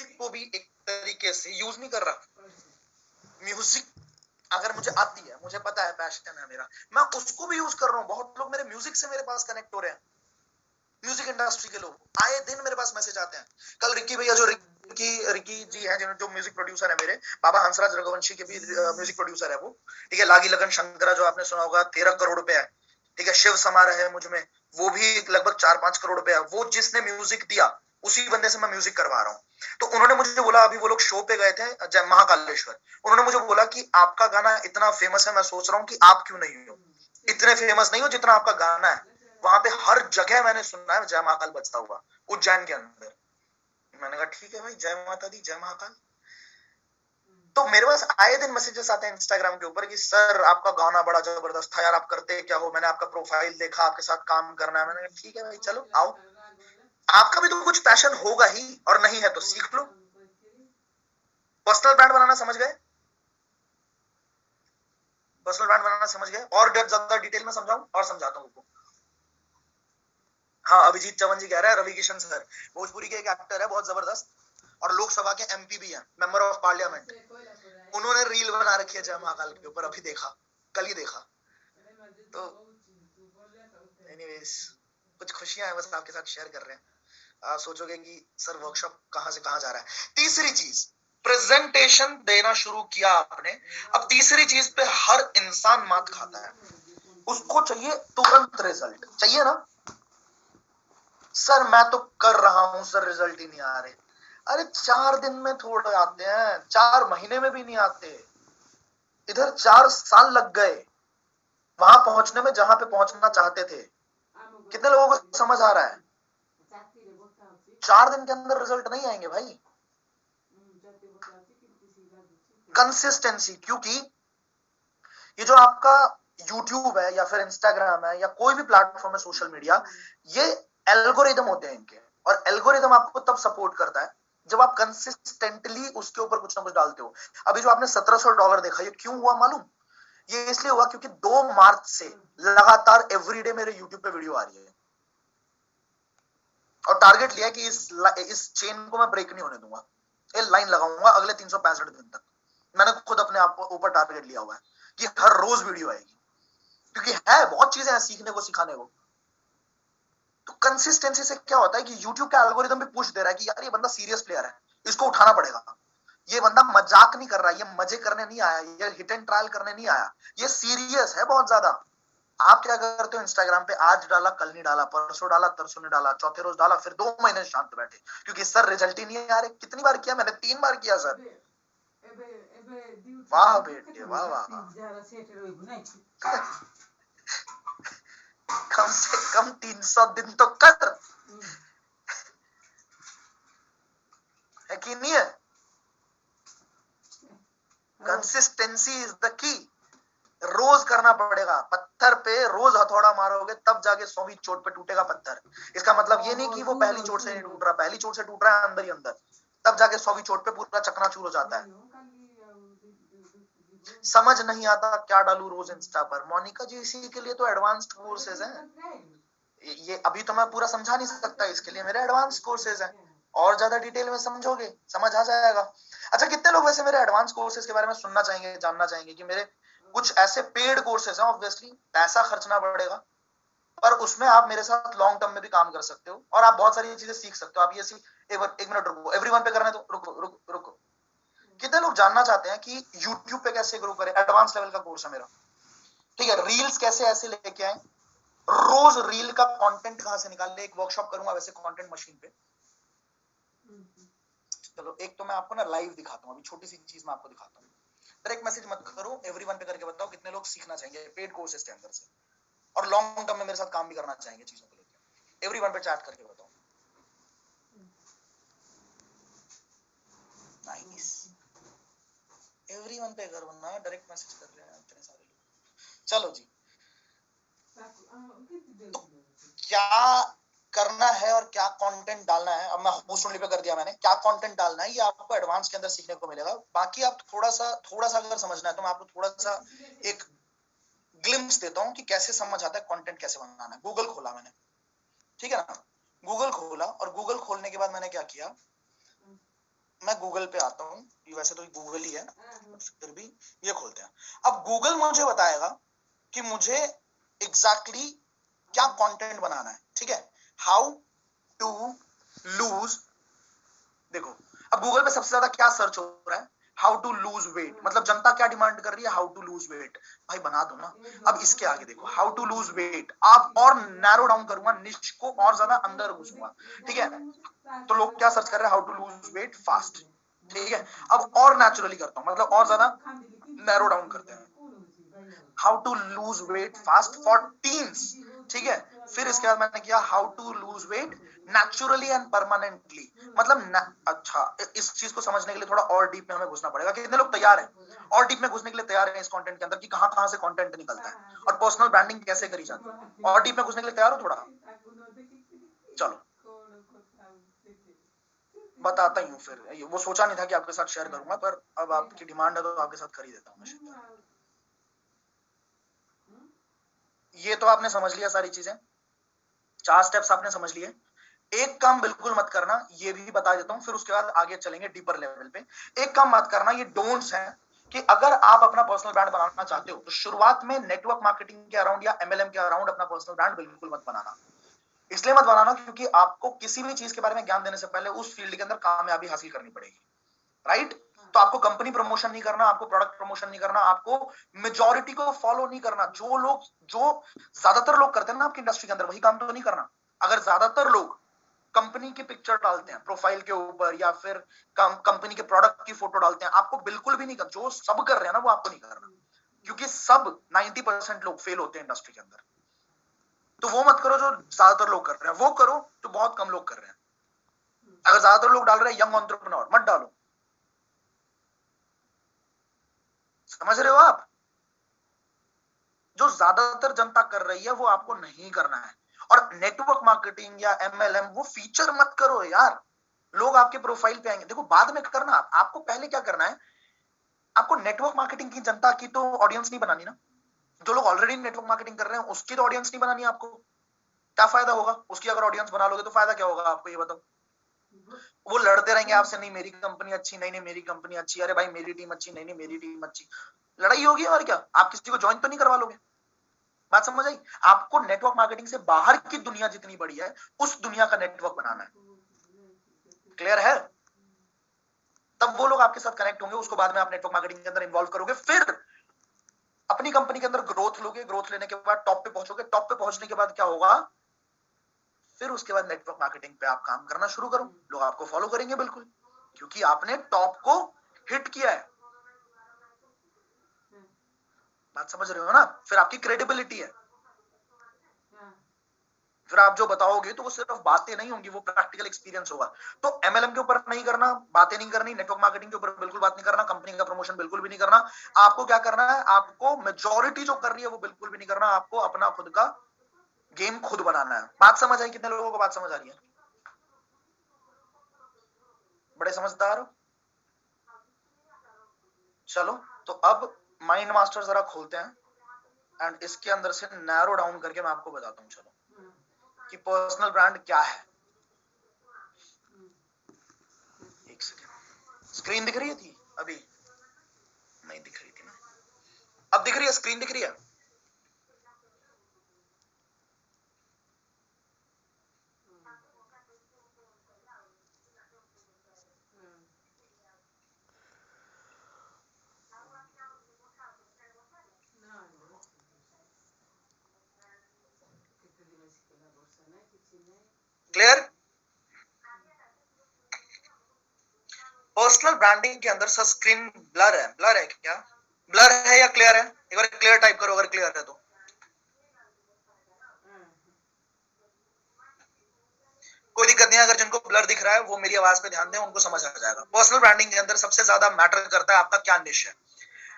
को भी एक तरीके से यूज नहीं कर रहा। म्यूजिक अगर मुझे आती है, मुझे पता है, पैशन है मेरा, मैं उसको भी यूज कर रहा हूँ। बहुत लोग मेरे म्यूजिक से मेरे पास कनेक्ट हो रहे हैं, म्यूजिक इंडस्ट्री के लोग आए दिन मेरे पास मैसेज आते हैं। कल रिक्की भैया, जो रिक्की जी हैं, जो म्यूजिक प्रोड्यूसर है मेरे, बाबा हंसराज रघुवंशी के भी म्यूजिक प्रोड्यूसर है वो, ठीक है। लागी लगन शंकरा जो आपने सुना होगा, 13 करोड़ रुपए है, ठीक है। शिव समारोह है मुझ में, वो भी लगभग 4-5 करोड़ रुपए है। वो जिसने म्यूजिक दिया उसी बंदे से मैं म्यूजिक करवा रहा हूँ। तो उन्होंने मुझे बोला, अभी वो लोग शो पे गए थे जय महाकालेश्वर, उन्होंने मुझे बोला कि आपका गाना इतना फेमस है, मैं सोच रहा हूँ कि आप क्यों नहीं हो, इतने फेमस नहीं हो जितना आपका गाना है। वहां पे हर जगह मैंने सुना है जय महाकाल बजता हुआ, उज्जैन के अंदर। मैंने कहा ठीक है भाई, जय माता दी, जय महाकाल। तो मेरे पास आए दिन मैसेजेस आते हैं इंस्टाग्राम के ऊपर कि सर आपका गाना बड़ा जबरदस्त था यार, आप करते क्या हो, मैंने आपका प्रोफाइल देखा, आपके साथ काम करना है। मैंने कहा ठीक है भाई, चलो आओ, आपका भी तो कुछ पैशन होगा ही, और नहीं है तो सीख लो। पर्सनल ब्रांड बनाना समझ गए? पर्सनल ब्रांड बनाना समझ गए? और ज्यादा डिटेल में समझाऊं? और समझाता हूं। हाँ, अभिजीत चौहान जी कह रहे हैं, रवि किशन सर भोजपुरी के एक एक्टर है बहुत जबरदस्त, और लोकसभा के एमपी भी है, मेंबर ऑफ पार्लियामेंट। उन्होंने रील बना रखी है जय महाकाल के ऊपर, अभी देखा, कल ही देखा। तो एनीवेज, कुछ खुशियां हैं, बस आपके साथ शेयर कर रहे हैं। आप सोचोगे कि सर वर्कशॉप कहां से कहां जा रहा है। तीसरी चीज, प्रेजेंटेशन देना शुरू किया आपने। अब तीसरी चीज पे हर इंसान मात खाता है, उसको चाहिए तुरंत रिजल्ट, चाहिए ना। सर मैं तो कर रहा हूं सर, रिजल्ट ही नहीं आ रहे। अरे 4 दिन में थोड़े आते हैं, 4 महीने में भी नहीं आते। इधर 4 साल लग गए वहां पहुंचने में जहां पे पहुंचना चाहते थे। कितने लोगों को समझ आ रहा है? 4 दिन के अंदर रिजल्ट नहीं आएंगे भाई। कंसिस्टेंसी, क्योंकि ये जो आपका यूट्यूब है या फिर इंस्टाग्राम है या कोई भी प्लेटफॉर्म है सोशल मीडिया, ये एल्गोरिदम होते हैं इनके, और एल्गोरिदम आपको तब सपोर्ट करता है जब आप कंसिस्टेंटली उसके ऊपर कुछ ना कुछ डालते हो। अभी जो आपने $1700 देखा, ये क्यों हुआ मालूम? ये इसलिए हुआ क्योंकि 2 मार्च से लगातार एवरीडे मेरे यूट्यूब पे वीडियो आ रही है, और टारगेट लिया कि इस चेन को मैं ब्रेक नहीं होने दूंगा, ये लाइन लगाऊंगा अगले 365 दिन तक। मैंने खुद अपने आप को ऊपर टारगेट लिया हुआ है कि हर रोज वीडियो आएगी, क्योंकि है बहुत चीजें हैं सीखने को, सिखाने को। तो कंसिस्टेंसी से क्या होता है कि YouTube का एल्गोरिदम भी पुश दे रहा है कि यार ये बंदा सीरियस प्लेयर है, इसको उठाना पड़ेगा। ये बंदा मजाक नहीं कर रहा है, ये मजे करने नहीं आया, ये हिट एंड ट्रायल करने नहीं आया, ये सीरियस है बहुत ज्यादा। आप क्या करते हो इंस्टाग्राम पे, आज डाला कल नहीं डाला, परसों डाला तरसों नहीं डाला, चौथे रोज डाला, फिर 2 महीने शांत बैठे क्योंकि सर रिजल्ट ही नहीं आ रहे। कितनी बार किया मैंने? 3 बार किया सर। वाह बेटे वाह वाह। कम से कम 300 दिन तो कर, है कि नहीं है? Consistency is the key. रोज करना पड़ेगा, पत्थर पे रोज हथौड़ा मारोगे तब जाके 100वीं चोट पे टूटेगा पत्थर। इसका मतलब ये नहीं कि वो पहली चोट से नहीं टूट रहा, पहली चोट से टूट रहा है अंदर ही अंदर, तब जाके 100वीं चोट पे पूरा चकनाचूर हो जाता है। समझ नहीं आता क्या डालू रोज इंस्टा पर। मोनिका जी इसी के लिए तो एडवांस्ड कोर्सेज हैं। ये अभी तो मैं पूरा समझा नहीं सकता, इसके लिए मेरे एडवांस कोर्सेज हैं, और ज्यादा डिटेल में समझोगे समझ आ जाएगा। अच्छा, कितने लोग वैसे मेरे एडवांस कोर्सेज के बारे में सुनना चाहेंगे, जानना चाहेंगे कि मेरे कुछ ऐसे पेड कोर्सेज हैं, ऑब्वियसली पैसा खर्चना पड़ेगा, पर उसमें आप मेरे साथ लॉन्ग टर्म में भी काम कर सकते हो और आप बहुत सारी चीजें सीख सकते हो। आप ये एक मिनट रुको, एवरीवन पे करना है तो रुको। कितने लोग जानना चाहते हैं कि यूट्यूब पे कैसे ग्रो करें? एडवांस लेवल का कोर्स है मेरा, ठीक है। रील्स कैसे ऐसे लेके आए, रोज रील का कंटेंट कहां से निकालने, एक वर्कशॉप करूंगा वैसे कंटेंट मशीन पे। चलो एक तो मैं आपको ना लाइव दिखाता हूँ, अभी छोटी सी चीज मैं आपको दिखाता हूँ। डायरेक्ट मैसेज मत करो, एवरीवन पे करके बताओ कितने लोग सीखना चाहेंगे पेड कोर्सेज के अंदर से और लॉन्ग टर्म में मेरे साथ काम भी करना चाहेंगे चीजों को लेकर। एवरीवन पे चैट करके बताओ। नाइस, एवरीवन पे करो ना, डायरेक्ट मैसेज कर रहे हैं इतने सारे लोग। चलो जी, तो क्या करना है और क्या कंटेंट डालना है, अब मैं होस्ट ओनली पे कर दिया मैंने। क्या कंटेंट डालना है ये आपको एडवांस के अंदर सीखने को मिलेगा। बाकी आप थोड़ा सा अगर समझना है तो मैं आपको थोड़ा सा एक ग्लिम्स देता हूँ कि कैसे समझ आता है कंटेंट कैसे बनाना है। गूगल खोला मैंने, ठीक है ना, गूगल खोला, और गूगल खोलने के बाद मैंने क्या किया, मैं गूगल पे आता हूँ, वैसे तो गूगल ही है, फिर भी ये खोलते हैं। अब गूगल मुझे बताएगा कि मुझे एग्जैक्टली क्या कंटेंट बनाना है, ठीक है। हाउ टू लूज, देखो अब गूगल पे सबसे ज्यादा क्या सर्च हो रहा है, हाउ टू लूज वेट, मतलब जनता क्या डिमांड कर रही है, हाउ टू लूज वेट, भाई बना दो ना। अब इसके आगे देखो, हाउ टू लूज वेट, आप और नैरो डाउन करूंगा, निश को और ज्यादा अंदर घुसूंगा, ठीक है। तो लोग क्या सर्च कर रहे हैं, how to lose weight fast, ठीक है। अब और नेचुरली करता हूं, मतलब और ज्यादा नैरो डाउन करते हैं, how to lose weight fast for teens, ठीक है। फिर इसके बाद मैंने किया how to lose weight naturally and permanently, मतलब अच्छा, इस चीज को समझने के लिए थोड़ा और डीप में हमें घुसना पड़ेगा। कितने लोग तैयार हैं और डीप में घुसने के लिए तैयार हैं इस कंटेंट के अंदर, कि कहां कहां से कंटेंट निकलता है और पर्सनल ब्रांडिंग कैसे करी जाती है, और डीप में घुसने के लिए तैयार हो थोड़ा? चलो बताता ही हूँ। फिर वो सोचा नहीं था कि आपके साथ शेयर करूंगा, पर अब आपकी डिमांड है तो आपके साथ कर ही देता हूँ। ये तो आपने समझ लिया सारी चीजें, 4 स्टेप्स आपने समझ लिए। एक काम बिल्कुल मत करना, ये भी बता देता हूं, फिर उसके बाद आगे चलेंगे डीपर लेवल पे। एक काम मत करना, ये डोंट्स हैं, कि अगर आप अपना पर्सनल ब्रांड बनाना चाहते हो तो शुरुआत में नेटवर्क मार्केटिंग के अराउंड या एमएलएम के अराउंड अपना पर्सनल ब्रांड बिल्कुल मत बनाना। इसलिए मत बनाना क्योंकि आपको किसी भी चीज के बारे में ज्ञान देने से पहले उस फील्ड के अंदर कामयाबी हासिल करनी पड़ेगी, राइट। तो आपको कंपनी प्रमोशन नहीं करना, आपको प्रोडक्ट प्रमोशन नहीं करना, आपको मेजॉरिटी को फॉलो नहीं करना। जो ज्यादातर लोग करते हैं ना आपकी इंडस्ट्री के अंदर, वही काम तो नहीं करना। अगर ज्यादातर लोग कंपनी की पिक्चर डालते हैं प्रोफाइल के ऊपर या फिर कंपनी के प्रोडक्ट की फोटो डालते हैं, आपको बिल्कुल भी नहीं करना। जो सब कर रहे हैं ना वो आपको नहीं करना, क्योंकि सब 90% लोग फेल होते हैं इंडस्ट्री के अंदर। तो वो मत करो जो ज्यादातर लोग कर रहे हैं, वो करो जो बहुत कम लोग कर रहे हैं। अगर ज्यादातर लोग डाल रहे हैं यंग एंटरप्रेन्योर, मत डालो। समझ रहे हो आप? जो ज्यादातर जनता कर रही है वो आपको नहीं करना है। और नेटवर्क मार्केटिंग या एमएलएम वो फीचर मत करो यार, लोग आपके प्रोफाइल पे आएंगे। देखो बाद में करना, आपको पहले क्या करना है, आपको नेटवर्क मार्केटिंग की जनता की तो ऑडियंस नहीं बनानी ना। जो लोग ऑलरेडी नेटवर्क मार्केटिंग कर रहे हैं उसकी तो ऑडियंस नहीं बनानी आपको। क्या फायदा होगा उसकी? अगर ऑडियंस बना लोगे तो फायदा क्या होगा आपको, ये बताओ। वो लड़ते रहेंगे आपसे, नहीं मेरी कंपनी अच्छी, नहीं नहीं मेरी कंपनी अच्छी, अरे भाई मेरी टीम अच्छी, नहीं नहीं मेरी टीम अच्छी, लड़ाई होगी। और क्या, आप किसी को ज्वाइन तो नहीं करवा लोगे। बात समझ आई? आपको नेटवर्क मार्केटिंग से बाहर की दुनिया जितनी बड़ी है उस दुनिया का नेटवर्क बनाना है। क्लियर है? तब वो लोग आपके साथ कनेक्ट होंगे, उसको बाद में आप नेटवर्क मार्केटिंग के अंदर इन्वॉल्व करोगे, फिर अपनी कंपनी के अंदर ग्रोथ लोगे, ग्रोथ लेने के बाद टॉप पे पहुंचोगे, टॉप पे पहुंचने के बाद क्या होगा, फिर उसके बाद नेटवर्क मार्केटिंग पे आप काम करना शुरू करो, लोग आपको फॉलो करेंगे बिल्कुल, क्योंकि आपने टॉप को हिट किया है। बात समझ रहे हो ना? फिर आपकी क्रेडिबिलिटी है, फिर आप जो बताओगे तो वो सिर्फ बातें नहीं होंगी, वो प्रैक्टिकल एक्सपीरियंस होगा। तो एमएलएम के ऊपर नहीं करना, बातें नहीं करनी, नेटवर्क मार्केटिंग के ऊपर बिल्कुल बात नहीं करना, कंपनी का प्रमोशन बिल्कुल भी नहीं करना। आपको क्या करना है, आपको मेजॉरिटी जो कर रही है वो बिल्कुल भी नहीं करना, आपको अपना खुद का गेम खुद बनाना है। बात समझ आई? कितने लोगों को बात समझ आ रही है? बड़े समझदार हो। चलो तो अब माइंड मास्टर जरा खोलते हैं एंड इसके अंदर से नैरो डाउन करके मैं आपको बताता हूँ, चलो, कि पर्सनल ब्रांड क्या है। एक सेकेंड, स्क्रीन दिख रही थी अभी? नहीं दिख रही थी ना, अब दिख रही है? स्क्रीन दिख रही है? क्लियर? पर्सनल ब्रांडिंग के अंदर सर स्क्रीन ब्लर है, ब्लर है क्या? ब्लर है या क्लियर है? एक बार क्लियर टाइप करो अगर क्लियर है तो। कोई दिक्कत नहीं है, अगर जिनको ब्लर दिख रहा है वो मेरी आवाज पे ध्यान दें, उनको समझ आ जाएगा। पर्सनल ब्रांडिंग के अंदर सबसे ज्यादा मैटर करता है आपका क्या निश है,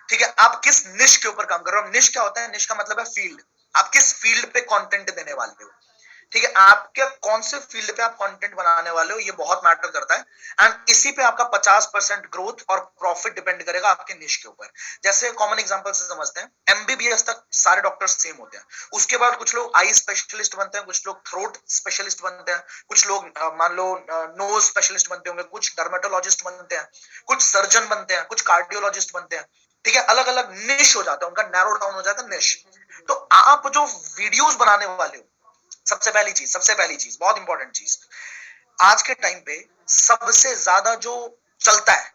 ठीक है। आप किस निश के ऊपर काम कर रहे हो। निश क्या होता है? निश का मतलब है फील्ड। आप किस फील्ड पे कंटेंट देने वाले हो, ठीक है, आपके कौन से फील्ड पे आप कंटेंट बनाने वाले हो ये बहुत मैटर करता है, एंड इसी पे आपका 50% ग्रोथ और प्रॉफिट डिपेंड करेगा आपके निश के ऊपर। जैसे कॉमन एग्जांपल से समझते हैं, एमबीबीएस तक सारे डॉक्टर्स सेम होते हैं, उसके बाद कुछ लोग आई स्पेशलिस्ट बनते हैं, कुछ लोग थ्रोट स्पेशलिस्ट बनते हैं, कुछ लोग मान लो नोज स्पेशलिस्ट बनते होंगे, कुछ डर्मेटोलॉजिस्ट बनते हैं, कुछ सर्जन बनते हैं, कुछ कार्डियोलॉजिस्ट बनते हैं। ठीक है, अलग अलग निश हो जाता है उनका, नैरो डाउन हो जाता है निश। तो आप जो वीडियोस बनाने वाले हो, सबसे पहली चीज बहुत इंपॉर्टेंट चीज, आज के टाइम पे सबसे ज्यादा जो चलता है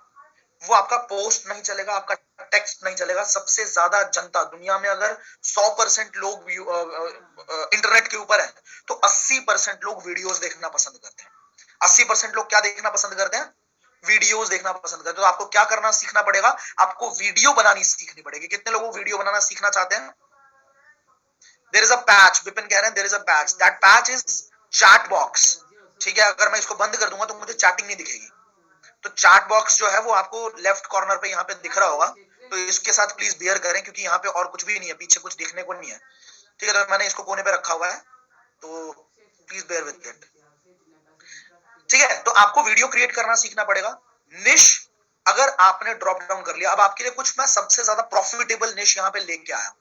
वो आपका पोस्ट नहीं चलेगा, आपका टेक्स्ट नहीं चलेगा। सबसे ज्यादा जनता दुनिया में अगर 100% लोग इंटरनेट के ऊपर है तो 80% लोग वीडियोस देखना पसंद करते हैं। 80% लोग क्या देखना पसंद करते हैं? वीडियोस देखना पसंद करते हैं। तो आपको क्या करना सीखना पड़ेगा? आपको वीडियो बनानी सीखनी पड़ेगी। कितने लोग वीडियो बनाना सीखना चाहते हैं? There is a patch, Vipin कह रहे हैं there is a patch, that patch is chat box. ठीक है, अगर मैं इसको बंद कर दूंगा तो मुझे चैटिंग नहीं दिखेगी। तो चैट बॉक्स जो है वो आपको लेफ्ट कॉर्नर पे यहाँ पे दिख रहा होगा, तो इसके साथ प्लीज बियर करें क्योंकि यहाँ पे और कुछ भी नहीं है, पीछे कुछ देखने को नहीं है। ठीक है, तो मैंने इसको कोने पे रखा हुआ है, तो प्लीज बियर विद इट। ठीक है, तो आपको वीडियो क्रिएट करना सीखना पड़ेगा। निश अगर आपने ड्रॉप डाउन कर लिया, अब आपके लिए कुछ मैं सबसे ज्यादा प्रॉफिटेबल निश यहाँ पे लेके आया।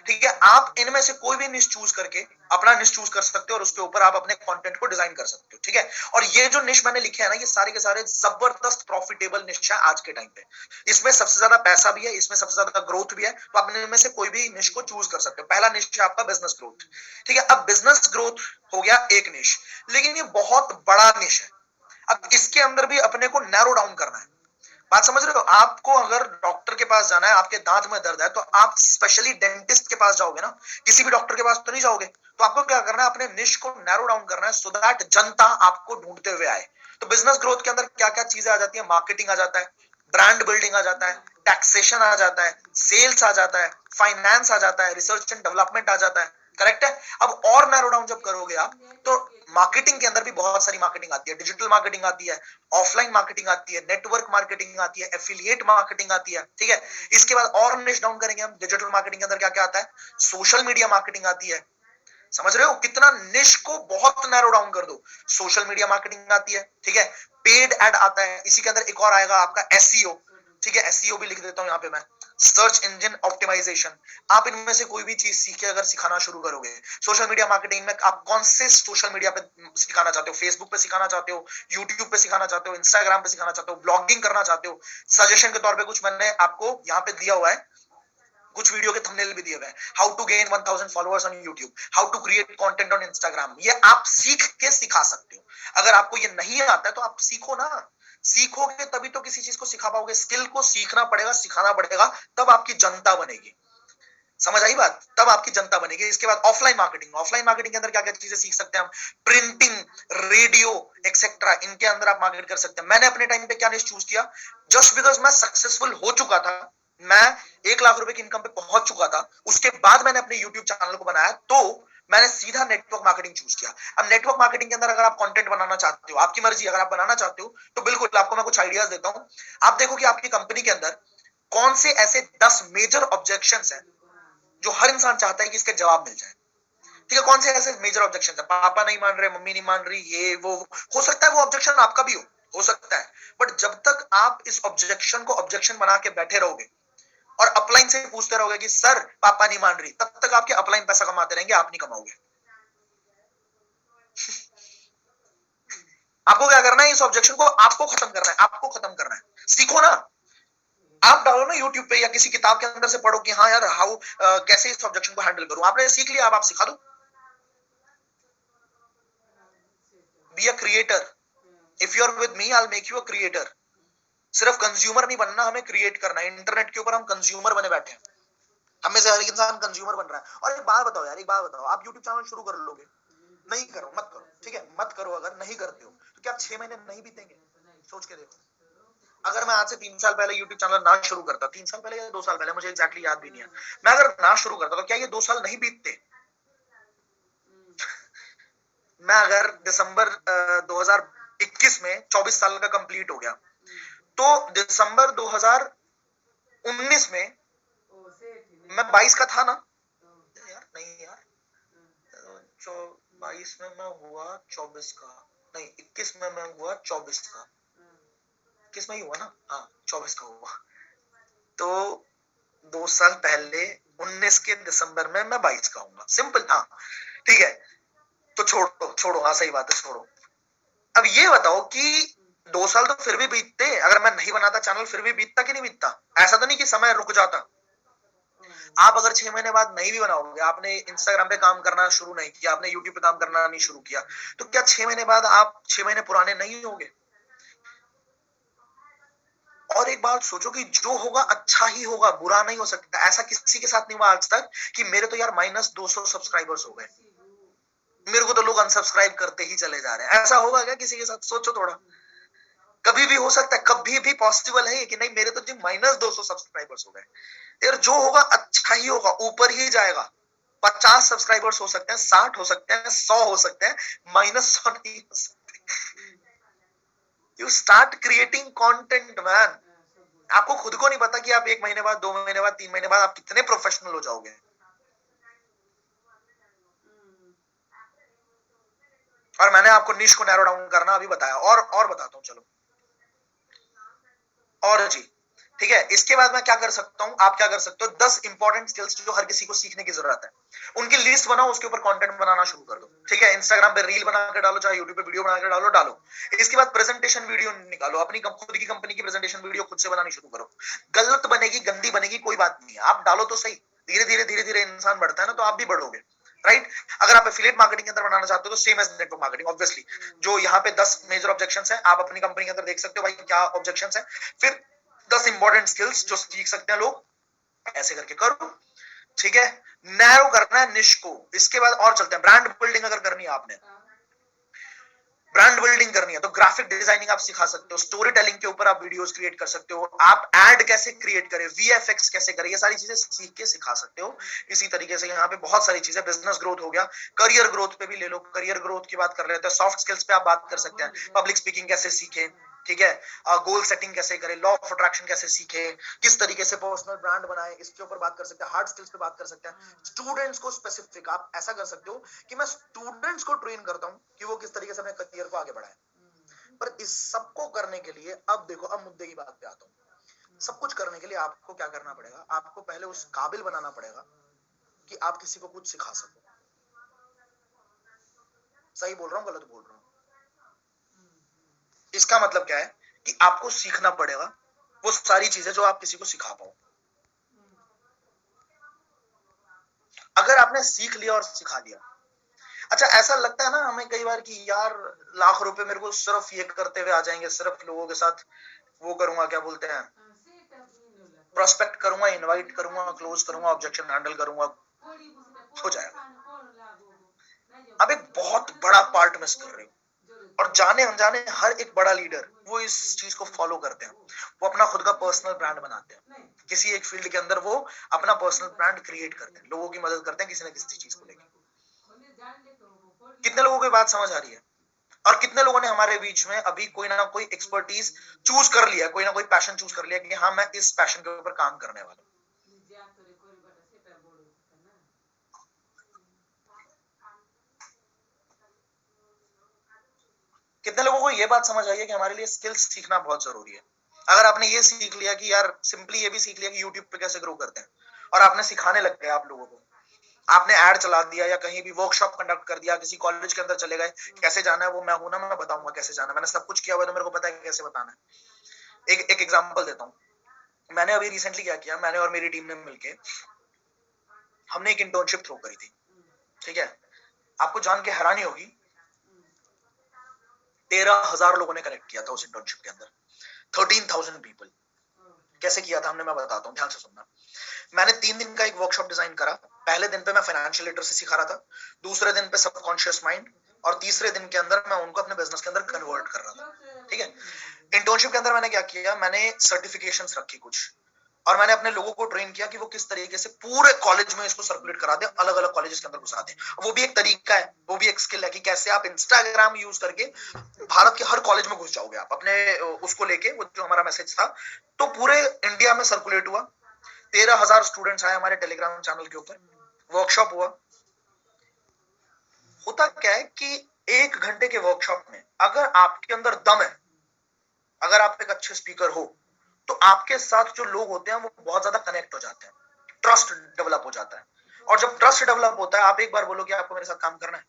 ठीक है, आप इनमें से कोई भी निश चूज करके अपना निश चूज कर सकते हो और उसके ऊपर आप अपने कंटेंट को डिजाइन कर सकते हो। ठीक है, और ये जो निश मैंने लिखे है ना, ये सारे के सारे जबरदस्त प्रॉफिटेबल निश है आज के टाइम पे। इसमें सबसे ज्यादा पैसा भी है, इसमें सबसे ज्यादा ग्रोथ भी है, तो आप इनमें से कोई भी निश को चूज कर सकते हो। पहला निश है आपका बिजनेस ग्रोथ। ठीक है, अब बिजनेस ग्रोथ हो गया एक निश, लेकिन ये बहुत बड़ा निश है। अब इसके अंदर भी अपने को नैरो डाउन करना है। बात समझ रहे हो? आपको अगर डॉक्टर के पास जाना है, आपके दांत में दर्द है, तो आप स्पेशली डेंटिस्ट के पास जाओगे ना, किसी भी डॉक्टर के पास तो नहीं जाओगे। तो आपको क्या करना है? अपने निश को नैरो डाउन करना है सो दैट जनता आपको ढूंढते हुए आए। तो बिजनेस ग्रोथ के अंदर क्या क्या चीजें आ जाती है? मार्केटिंग आ जाता है, ब्रांड बिल्डिंग आ जाता है, टैक्सेशन आ जाता है, सेल्स आ जाता है, फाइनेंस आ जाता है, रिसर्च एंड डेवलपमेंट आ जाता है। करेक्ट है? अब और नैरो डाउन जब करोगे आप, तो मार्केटिंग के अंदर भी बहुत सारी मार्केटिंग आती है, डिजिटल मार्केटिंग आती है, ऑफलाइन मार्केटिंग आती है, नेटवर्क मार्केटिंग आती है, एफिलिएट मार्केटिंग आती है। ठीक है, इसके बाद और निश डाउन करेंगे हम, डिजिटल मार्केटिंग के अंदर क्या क्या आता है? सोशल मीडिया मार्केटिंग आती है। समझ रहे हो कितना निश को बहुत नैरो डाउन कर दो? सोशल मीडिया मार्केटिंग आती है। ठीक है, पेड एड आता है, इसी के अंदर एक और आएगा आपका एसईओ। ठीक है, एसईओ भी लिख देता हूं यहाँ पे मैं, सर्च इंजन ऑप्टिमाइजेशन। आप इनमें से कोई भी चीज सीख के अगर सिखाना शुरू करोगे, सोशल मीडिया मार्केटिंग में आप कौन से सोशल मीडिया पे सिखाना चाहते हो? फेसबुक पे सिखाना चाहते हो, यूट्यूब पे सिखाना चाहते हो, इंस्टाग्राम पे सिखाना चाहते हो, ब्लॉगिंग करना चाहते हो? सजेशन के तौर पे कुछ मैंने आपको यहाँ पे दिया हुआ है, कुछ वीडियो के थंबनेल भी दिए हुए हैं। How to gain 1000 followers on YouTube, how to create content on Instagram. ये आप सीख के सिखा सकते हो। अगर आपको ये नहीं आता है तो आप सीखो ना, सीखोगे तभी तो किसी चीज को सिखा पाओगे। स्किल को सीखना पड़ेगा, सिखाना पड़ेगा, तब आपकी जनता बनेगी। समझ आई बात? तब आपकी जनता बनेगी। इसके बाद ऑफलाइन मार्केटिंग, ऑफलाइन मार्केटिंग के अंदर क्या क्या चीजें सीख सकते हैं हम? प्रिंटिंग, रेडियो एक्सेट्रा, इनके अंदर आप मार्केट कर सकते हैं। मैंने अपने टाइम पे क्या निश चूज किया? जस्ट बिकॉज मैं सक्सेसफुल हो चुका था, मैं 1 लाख रुपए की इनकम पे पहुंच चुका था, उसके बाद मैंने अपने यूट्यूब चैनल को बनाया, तो मैंने सीधा नेटवर्क मार्केटिंग चूज किया। अब नेटवर्क मार्केटिंग के अंदर अगर आप कंटेंट बनाना चाहते हो, आपकी मर्जी, अगर आप बनाना चाहते हो तो बिल्कुल आपको मैं कुछ आइडियाज देता हूं। आप देखो कि आपकी कंपनी के अंदर कौन से ऐसे 10 मेजर ऑब्जेक्शंस हैं जो हर इंसान चाहता है कि इसके जवाब मिल जाए। ठीक है, कौन से ऐसे मेजर ऑब्जेक्शन है? पापा नहीं मान रहे, मम्मी नहीं मान रही, ये वो। हो सकता है वो ऑब्जेक्शन आपका भी हो सकता है, बट जब तक आप इस ऑब्जेक्शन को ऑब्जेक्शन बना के बैठे रहोगे और अपलाइन से पूछते रहोगे कि सर पापा नहीं मान रही, तब तक आपके अपलाइन पैसा कमाते रहेंगे, आप नहीं कमाओगे। आपको क्या करना है? इस ऑब्जेक्शन को आपको खत्म करना है, आपको खत्म करना है। सीखो ना, आप डालो ना यूट्यूब पे या किसी किताब के अंदर से पढ़ो कि हाँ यार हाउ कैसे इस ऑब्जेक्शन को हैंडल करूं। आपने सीख लिया, अब आप सिखा दो। Be a creator. If you are with me I will make you a creator. सिर्फ कंज्यूमर नहीं बनना, हमें क्रिएट करना है। इंटरनेट के ऊपर हम कंज्यूमर बने बैठे हैं, हमें से हर एक इंसान कंज्यूमर बन रहा है। और एक बात बताओ यार, एक बात बताओ, आप यूट्यूब चैनल शुरू कर लोगे, नहीं करो, मत करो, ठीक है, मत करो। अगर नहीं करते हो तो क्या 6 महीने नहीं बीतेंगे? सोच के देखो। अगर मैं आज से 3 साल पहले यूट्यूब चैनल ना शुरू करता, 3 साल पहले या 2 साल पहले, मुझे एग्जैक्टली याद भी नहीं है, मैं अगर ना शुरू करता तो क्या ये 2 साल नहीं बीतते? मैं अगर दिसंबर 2021 में 24 साल का कंप्लीट हो गया, तो दिसंबर 2019 में मैं 22 का था ना यार? नहीं यार, 22 में मैं हुआ 24 का, नहीं 21 में मैं हुआ 24 का, 21 में ही हुआ ना, हाँ 24 का हुआ, तो 2 साल पहले 19 के दिसंबर में मैं 22 का हूँ, सिंपल। हाँ ठीक है, तो छोड़ो छोड़ो, हाँ सही बात है, छोड़ो। अब ये बताओ कि 2 साल तो फिर भी बीतते, अगर मैं नहीं बनाता चैनल फिर भी बीतता कि नहीं बीतता? ऐसा तो नहीं कि समय रुक जाता। आप अगर 6 महीने बाद नहीं भी बनाओगे, आपने इंस्टाग्राम पे काम करना शुरू नहीं किया, आपने यूट्यूब पे काम करना नहीं शुरू किया, तो क्या 6 महीने बाद आप 6 महीने पुराने नहीं होगे? और एक बात सोचो कि जो होगा अच्छा ही होगा, बुरा नहीं हो सकता। ऐसा किसी के साथ नहीं हुआ आज तक कि मेरे तो यार -200 सब्सक्राइबर्स हो गए, मेरे को तो लोग अनसब्सक्राइब करते ही चले जा रहे हैं। ऐसा होगा क्या किसी के साथ? सोचो थोड़ा। कभी भी हो सकता है, कभी भी पॉसिबल है कि नहीं मेरे तो जी -200 सब्सक्राइबर्स हो गए। यार जो होगा अच्छा ही होगा, ऊपर ही जाएगा। 50 सब्सक्राइबर्स हो सकते हैं, 60 हो सकते हैं, 100 हो सकते हैं, -100 नहीं हो सकते। You start creating content man. आपको खुद को नहीं पता कि आप 1 महीने बाद, 2 महीने बाद, 3 महीने बाद आप कितने प्रोफेशनल हो जाओगे। और मैंने आपको निश को नैरो डाउन करना अभी बताया, और बताता हूँ चलो। और जी ठीक है, इसके बाद मैं क्या कर सकता हूँ, आप क्या कर सकते हो, 10 इंपॉर्टेंट स्किल्स जो हर किसी को सीखने की जरूरत है, उनकी लिस्ट बनाओ, उसके ऊपर कंटेंट बनाना शुरू कर दो। ठीक है, इंस्टाग्राम पे रील बना के डालो, चाहे यूट्यूब पे वीडियो बना के डालो। इसके बाद प्रेजेंटेशन वीडियो निकालो, अपनी खुद की कंपनी की प्रेजेंटेशन वीडियो खुद से बनानी शुरू करो। गलत बनेगी, गंदी बनेगी, कोई बात नहीं है, आप डालो तो सही। धीरे धीरे इंसान बढ़ता है ना, तो आप भी बढ़ोगे। राइट, अगर आप एफिलिएट मार्केटिंग के अंदर बनाना चाहते हो तो same as network marketing obviously, जो यहाँ पे 10 मेजर ऑब्जेक्शंस हैं, आप अपनी कंपनी के अंदर देख सकते हो भाई क्या ऑब्जेक्शंस हैं। फिर 10 इंपॉर्टेंट स्किल्स जो सीख सकते हैं लोग, ऐसे करके करो। ठीक है, नैरो करना है निश को। इसके बाद और चलते हैं, ब्रांड बिल्डिंग अगर करनी है आपने, ब्रांड बिल्डिंग करनी है तो ग्राफिक डिजाइनिंग आप सिखा सकते हो, स्टोरी टेलिंग के ऊपर आप वीडियोस क्रिएट कर सकते हो, आप एड कैसे क्रिएट करें, वीएफएक्स कैसे करें, ये सारी चीजें सीख के सिखा सकते हो। इसी तरीके से यहाँ पे बहुत सारी चीजें, बिजनेस ग्रोथ हो गया, करियर ग्रोथ पे भी ले लो, करियर ग्रोथ की बात कर रहे थे, सॉफ्ट स्किल्स पे आप बात कर सकते हैं, पब्लिक स्पीकिंग कैसे सीखे, ठीक है, गोल सेटिंग कैसे करें, लॉ ऑफ अट्रैक्शन कैसे सीखे, किस तरीके से पर्सनल ब्रांड बनाए, इसके ऊपर बात कर सकते हैं, हार्ड स्किल्स पे बात कर सकते हैं। स्टूडेंट्स को स्पेसिफिक आप ऐसा कर सकते हो कि मैं स्टूडेंट्स को ट्रेन करता हूं कि वो किस तरीके से अपने करियर को आगे बढ़ाए। पर इस सबको करने के लिए अब देखो, अब मुद्दे की बात पे आता हूँ। सब कुछ करने के लिए आपको क्या करना पड़ेगा, आपको पहले उस काबिल बनाना पड़ेगा कि आप किसी को कुछ सिखा सको। सही बोल रहा हूँ गलत बोल रहा हूँ? इसका मतलब क्या है कि आपको सीखना पड़ेगा वो सारी चीजें जो आप किसी को सिखा पाओ। अगर आपने सीख लिया और सिखा दिया, अच्छा ऐसा लगता है ना हमें कई बार कि यार लाख रुपए मेरे को सिर्फ ये करते हुए आ जाएंगे, सिर्फ लोगों के साथ वो करूंगा, क्या बोलते हैं, प्रोस्पेक्ट करूंगा, इनवाइट करूंगा, क्लोज करूंगा, ऑब्जेक्शन हैंडल करूंगा, हो जाएगा। अब एक बहुत बड़ा पार्ट मिस कर रहे हो, और जाने अनजाने हर एक बड़ा लीडर वो इस चीज को फॉलो करते हैं, वो अपना खुद का पर्सनल ब्रांड बनाते हैं, किसी एक फील्ड के अंदर वो अपना पर्सनल ब्रांड क्रिएट करते हैं, लोगों की मदद करते हैं किसी ना किसी चीज को लेकर। कितने लोगों को बात समझ आ रही है? और कितने लोगों ने हमारे बीच में अभी कोई ना कोई एक्सपर्टीज चूज कर लिया, कोई ना कोई पैशन चूज कर लिया कि हाँ मैं इस पैशन के ऊपर काम करने वाला हूं। कितने लोगों को ये बात समझ आई है कि हमारे लिए स्किल्स सीखना बहुत जरूरी है? अगर आपने ये सीख लिया कि यार सिंपली ये भी सीख लिया कि यूट्यूब पे कैसे ग्रो करते हैं, और आपने सिखाने लग गए, आप लोगों को आपने ऐड चला दिया या कहीं भी वर्कशॉप कंडक्ट कर दिया, किसी कॉलेज के अंदर चले गए, कैसे जाना है वो मैं हूं ना, मैं बताऊंगा कैसे जाना है, मैंने सब कुछ किया हुआ है तो मेरे को पता है कैसे बताना है। एक एग्जांपल देता हूँ, मैंने अभी रिसेंटली क्या किया, मैंने और मेरी टीम ने मिलके हमने एक इंटर्नशिप थ्रो करी थी। ठीक है, आपको जान के हैरानी होगी, 13,000 लोगों ने कनेक्ट किया था उस इंटर्नशिप के अंदर, 13,000 पीपल। कैसे किया था हमने, मैं बताता हूँ, ध्यान से सुनना। मैंने 3 दिन का एक वर्कशॉप डिजाइन करा। पहले दिन पे मैं फाइनेंशियल लिटरेसी सिखा रहा था, दूसरे दिन पे सबकॉन्शियस माइंड, और तीसरे दिन के अंदर मैं उनको अपने बिजनेस के अंदर कन्वर्ट कर रहा था। ठीक है, इंटर्नशिप के अंदर मैंने क्या किया, मैंने सर्टिफिकेशंस रखी कुछ, और मैंने अपने लोगों को ट्रेन किया कि वो किस तरीके से पूरे कॉलेज में इसको सर्कुलेट करा दें, अलग अलग कॉलेजेस के अंदर घुसा दें। वो भी एक तरीका है, वो भी एक स्किल है कि कैसे आप इंस्टाग्राम यूज करके भारत के हर कॉलेज में घुस जाओगे आप अपने उसको लेके, वो जो हमारा मैसेज था, तो पूरे इंडिया में सर्कुलेट हुआ। 13,000 स्टूडेंट्स आए हमारे टेलीग्राम चैनल के ऊपर, वर्कशॉप हुआ, होता क्या है कि 1 घंटे के वर्कशॉप में अगर आपके अंदर दम है, अगर आप एक अच्छे स्पीकर हो, तो आपके साथ जो लोग होते हैं वो बहुत ज्यादा कनेक्ट हो जाते हैं, ट्रस्ट डेवलप हो जाता है। और जब ट्रस्ट डेवलप होता है, आप एक बार बोलो कि आपको मेरे साथ काम करना है,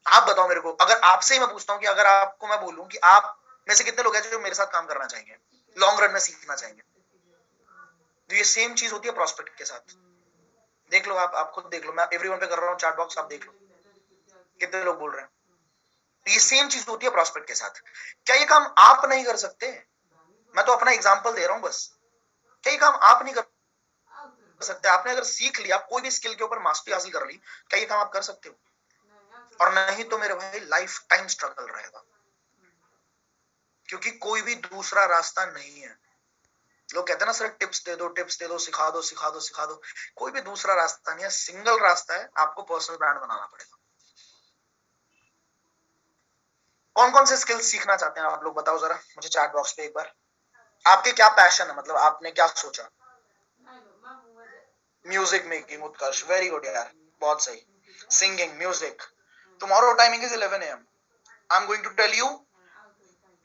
आप बताओ मेरे को, अगर आपसे ही मैं पूछता हूँ कि अगर आपको मैं बोलूं कि आप में से कितने लोग हैं जो मेरे साथ काम करना चाहेंगे, लॉन्ग रन में सीखना चाहेंगे, तो ये सेम चीज होती है प्रॉस्पेक्ट के साथ। देख लो, आप खुद देख लो, मैं एवरीवन पे कर रहा हूँ चैट बॉक्स, आप देख लो कितने लोग बोल रहे हैं। तो ये सेम चीज होती है प्रॉस्पेक्ट के साथ। क्या ये काम आप नहीं कर सकते? मैं तो अपना एग्जांपल दे रहा हूं बस। क्या ये काम आप नहीं कर सकते? आपने अगर सीख लिया, कोई भी स्किल के ऊपर मास्टरी हासिल कर ली, क्या ये काम आप कर सकते हो? और नहीं तो मेरे भाई लाइफ टाइम स्ट्रगल रहेगा, क्योंकि कोई भी दूसरा रास्ता नहीं है। लोग कहते हैं ना, सर टिप्स दे दो, टिप्स दे दो, सिखा दो, सिखा दो, सिखा दो। कोई भी दूसरा रास्ता नहीं है, सिंगल रास्ता है, आपको पर्सनल ब्रांड बनाना पड़ेगा। कौन कौन से स्किल्स सीखना चाहते हैं आप लोग, बताओ जरा मुझे चैट बॉक्स पे एक बार। आपके क्या पैशन है, मतलब आपने क्या सोचा? Music making, Utkarsh, very good यार, बहुत सही। Singing, music. Tomorrow timing is 11 AM। I am going to tell you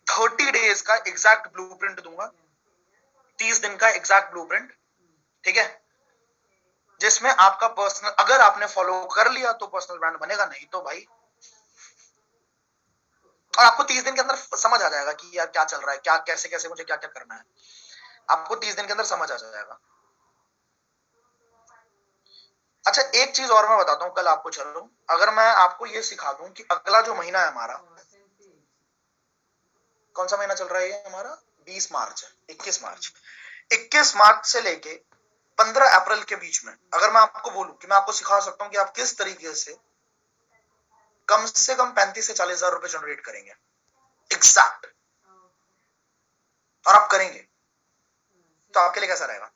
30 days का एग्जैक्ट ब्लूप्रिंट दूंगा, 30 दिन का एग्जैक्ट ब्लूप्रिंट, ठीक है, जिसमें आपका पर्सनल, अगर आपने फॉलो कर लिया तो पर्सनल ब्रांड बनेगा, नहीं तो भाई। और आपको 30 दिन के अंदर समझ आ जाएगा कि यार क्या चल रहा है, क्या कैसे कैसे मुझे क्या क्या करना है, आपको 30 दिन के अंदर समझ आ जाएगा। अच्छा, एक चीज और मैं बताता हूँ, कल आपको चलो, अगर मैं आपको ये सिखा दूं कि अगला जो महीना है हमारा, कौन सा महीना चल रहा है ये हमारा, 20 मार्च है, 21 मार्च, 21 मार्च से लेके 15 अप्रैल के बीच में, अगर मैं आपको बोलूं कि मैं आपको सिखा सकता हूं कि आप किस तरीके से कम 35 से 40 हजार रुपए जनरेट करेंगे एग्जैक्ट, और आप करेंगे, तो आपके लिए कैसा रहेगा?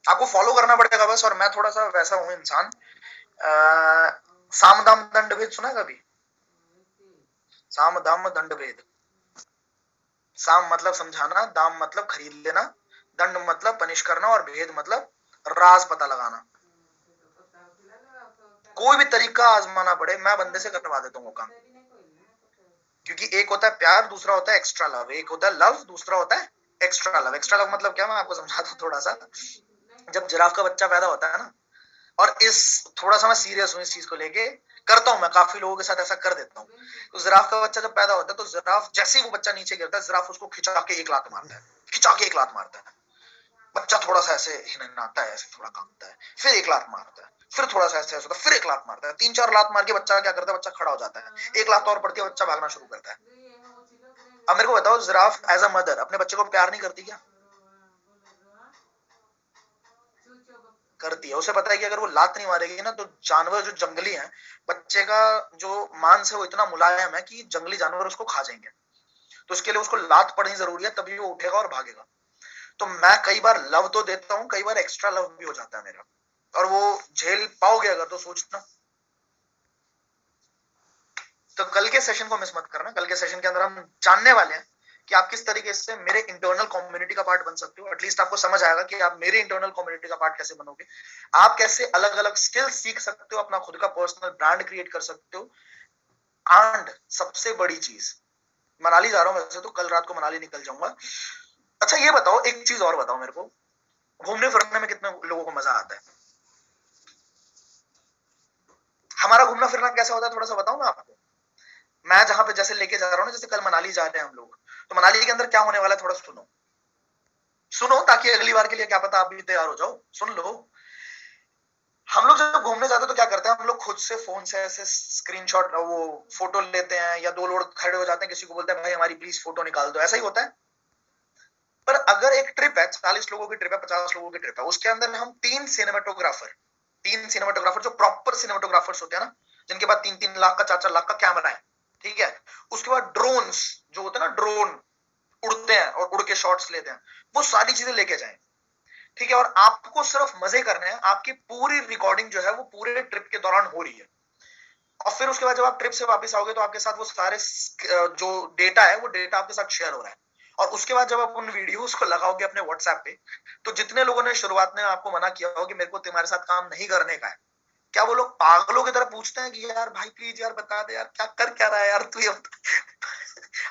आपको फॉलो करना पड़ेगा बस। और मैं थोड़ा सा वैसा हूं इंसान, साम दाम दंड भेद सुना है कभी? साम दाम दंड भेद। साम मतलब समझाना, दाम मतलब खरीद लेना, दंड मतलब पनिश करना, और भेद मतलब राज पता लगाना। कोई भी तरीका आजमाना पड़े, मैं बंदे से करवा देता हूँ वो काम। क्योंकि एक होता है प्यार, दूसरा होता है एक्स्ट्रा लव। एक होता है लव, दूसरा होता है एक्स्ट्रा लव। एक्स्ट्रा लव मतलब क्या, मैं आपको समझाता हूँ थोड़ा सा। जब जिराफ का बच्चा पैदा होता है ना, और इस थोड़ा सा मैं सीरियस हूँ इस चीज को लेके, करता हूँ मैं काफी लोगों के साथ ऐसा कर देता हूँ। तो जिराफ का बच्चा जब पैदा होता है, तो जिराफ जैसे ही वो बच्चा नीचे गिरता है, जिराफ उसको खिंचा के एक लात मारता है, खिंचा के एक लात मारता है। बच्चा थोड़ा सा ऐसे हिनहाता है, ऐसे थोड़ा कांपता है, फिर एक लात मारता है, फिर थोड़ा सा ऐसे होता है, फिर एक लात मारता है। 3-4 लात मार के बच्चा क्या करता है, बच्चा खड़ा हो जाता है, एक लात और पड़ती है, बच्चा भागना शुरू करता है। अब मेरे को बताओ, जिराफ एज अ मदर अपने बच्चे को प्यार नहीं करती क्या? करती है। उसे पता है कि अगर वो लात नहीं मारेगी ना, तो जानवर जो जंगली हैं, बच्चे का जो मांस है वो इतना मुलायम है कि जंगली जानवर उसको खा जाएंगे। तो उसके लिए उसको लात पड़नी जरूरी है, तभी वो उठेगा और भागेगा। तो मैं कई बार लव तो देता हूँ, कई बार एक्स्ट्रा लव भी हो जाता है मेरा, और वो झेल पाओगे अगर तो सोचना। तो कल के सेशन को मिस मत करना। कल के सेशन के अंदर हम जानने वाले हैं कि आप किस तरीके से मेरे इंटरनल कम्युनिटी का पार्ट बन सकते हो। एटलीस्ट आपको समझ आएगा कि आप मेरे इंटरनल कम्युनिटी का पार्ट कैसे बनोगे, आप कैसे अलग अलग स्किल्स सीख सकते हो, अपना खुद का पर्सनल ब्रांड क्रिएट कर सकते हो। एंड सबसे बड़ी चीज, मनाली जा रहा हूँ वैसे तो, कल रात को मनाली निकल जाऊंगा। अच्छा ये बताओ, एक चीज और बताओ मेरे को, घूमने फिरने में कितने लोगों को मजा आता है? हमारा घूमना फिरना कैसा होता है थोड़ा सा बताऊं मैं आपको। मैं जहां पे जैसे लेके जा रहा हूँ ना, जैसे कल मनाली जा रहे हैं हम लोग, तो मनाली के अंदर क्या होने वाला है थोड़ा सुनो, सुनो, ताकि अगली बार के लिए क्या पता आप भी तैयार हो जाओ। सुन लो, हम लोग जब घूमने जाते हैं तो क्या करते हैं, हम लोग खुद से फोन से ऐसे स्क्रीनशॉट, वो फोटो लेते हैं, या दो लोग खड़े हो जाते हैं, किसी को बोलते हैं भाई हमारी प्लीज फोटो निकाल दो, ऐसा ही होता है। पर अगर एक ट्रिप है, 40 लोगों की ट्रिप है, 50 लोगों की ट्रिप है, उसके अंदर हम 3 सिनेमाटोग्राफर जो प्रॉपर सिनेमाटोग्राफर्स होते हैं ना, जिनके पास 3-3 लाख का, 4-4 लाख का कैमरा है, ठीक है, उसके बाद ड्रोन्स जो होते हैं ना, ड्रोन उड़ते हैं और उड़ के शॉट्स लेते हैं, वो सारी चीजें लेके जाएं, ठीक है। और आपको सिर्फ मजे करने हैं, आपकी पूरी रिकॉर्डिंग जो है वो पूरे ट्रिप के दौरान हो रही है। और फिर उसके बाद जब आप ट्रिप से वापस आओगे, तो आपके साथ वो सारे जो डेटा है, वो डेटा आपके साथ शेयर हो रहा है। और उसके बाद जब आप उन वीडियोस को लगाओगे अपने व्हाट्सएप पे, तो जितने लोगों ने शुरुआत में आपको मना किया हो कि मेरे को तुम्हारे साथ काम नहीं करने का है, क्या वो लोग पागलों की तरह पूछते हैं कि यार भाई प्लीज यार बता दे यार, क्या कर क्या रहा है यार तू ये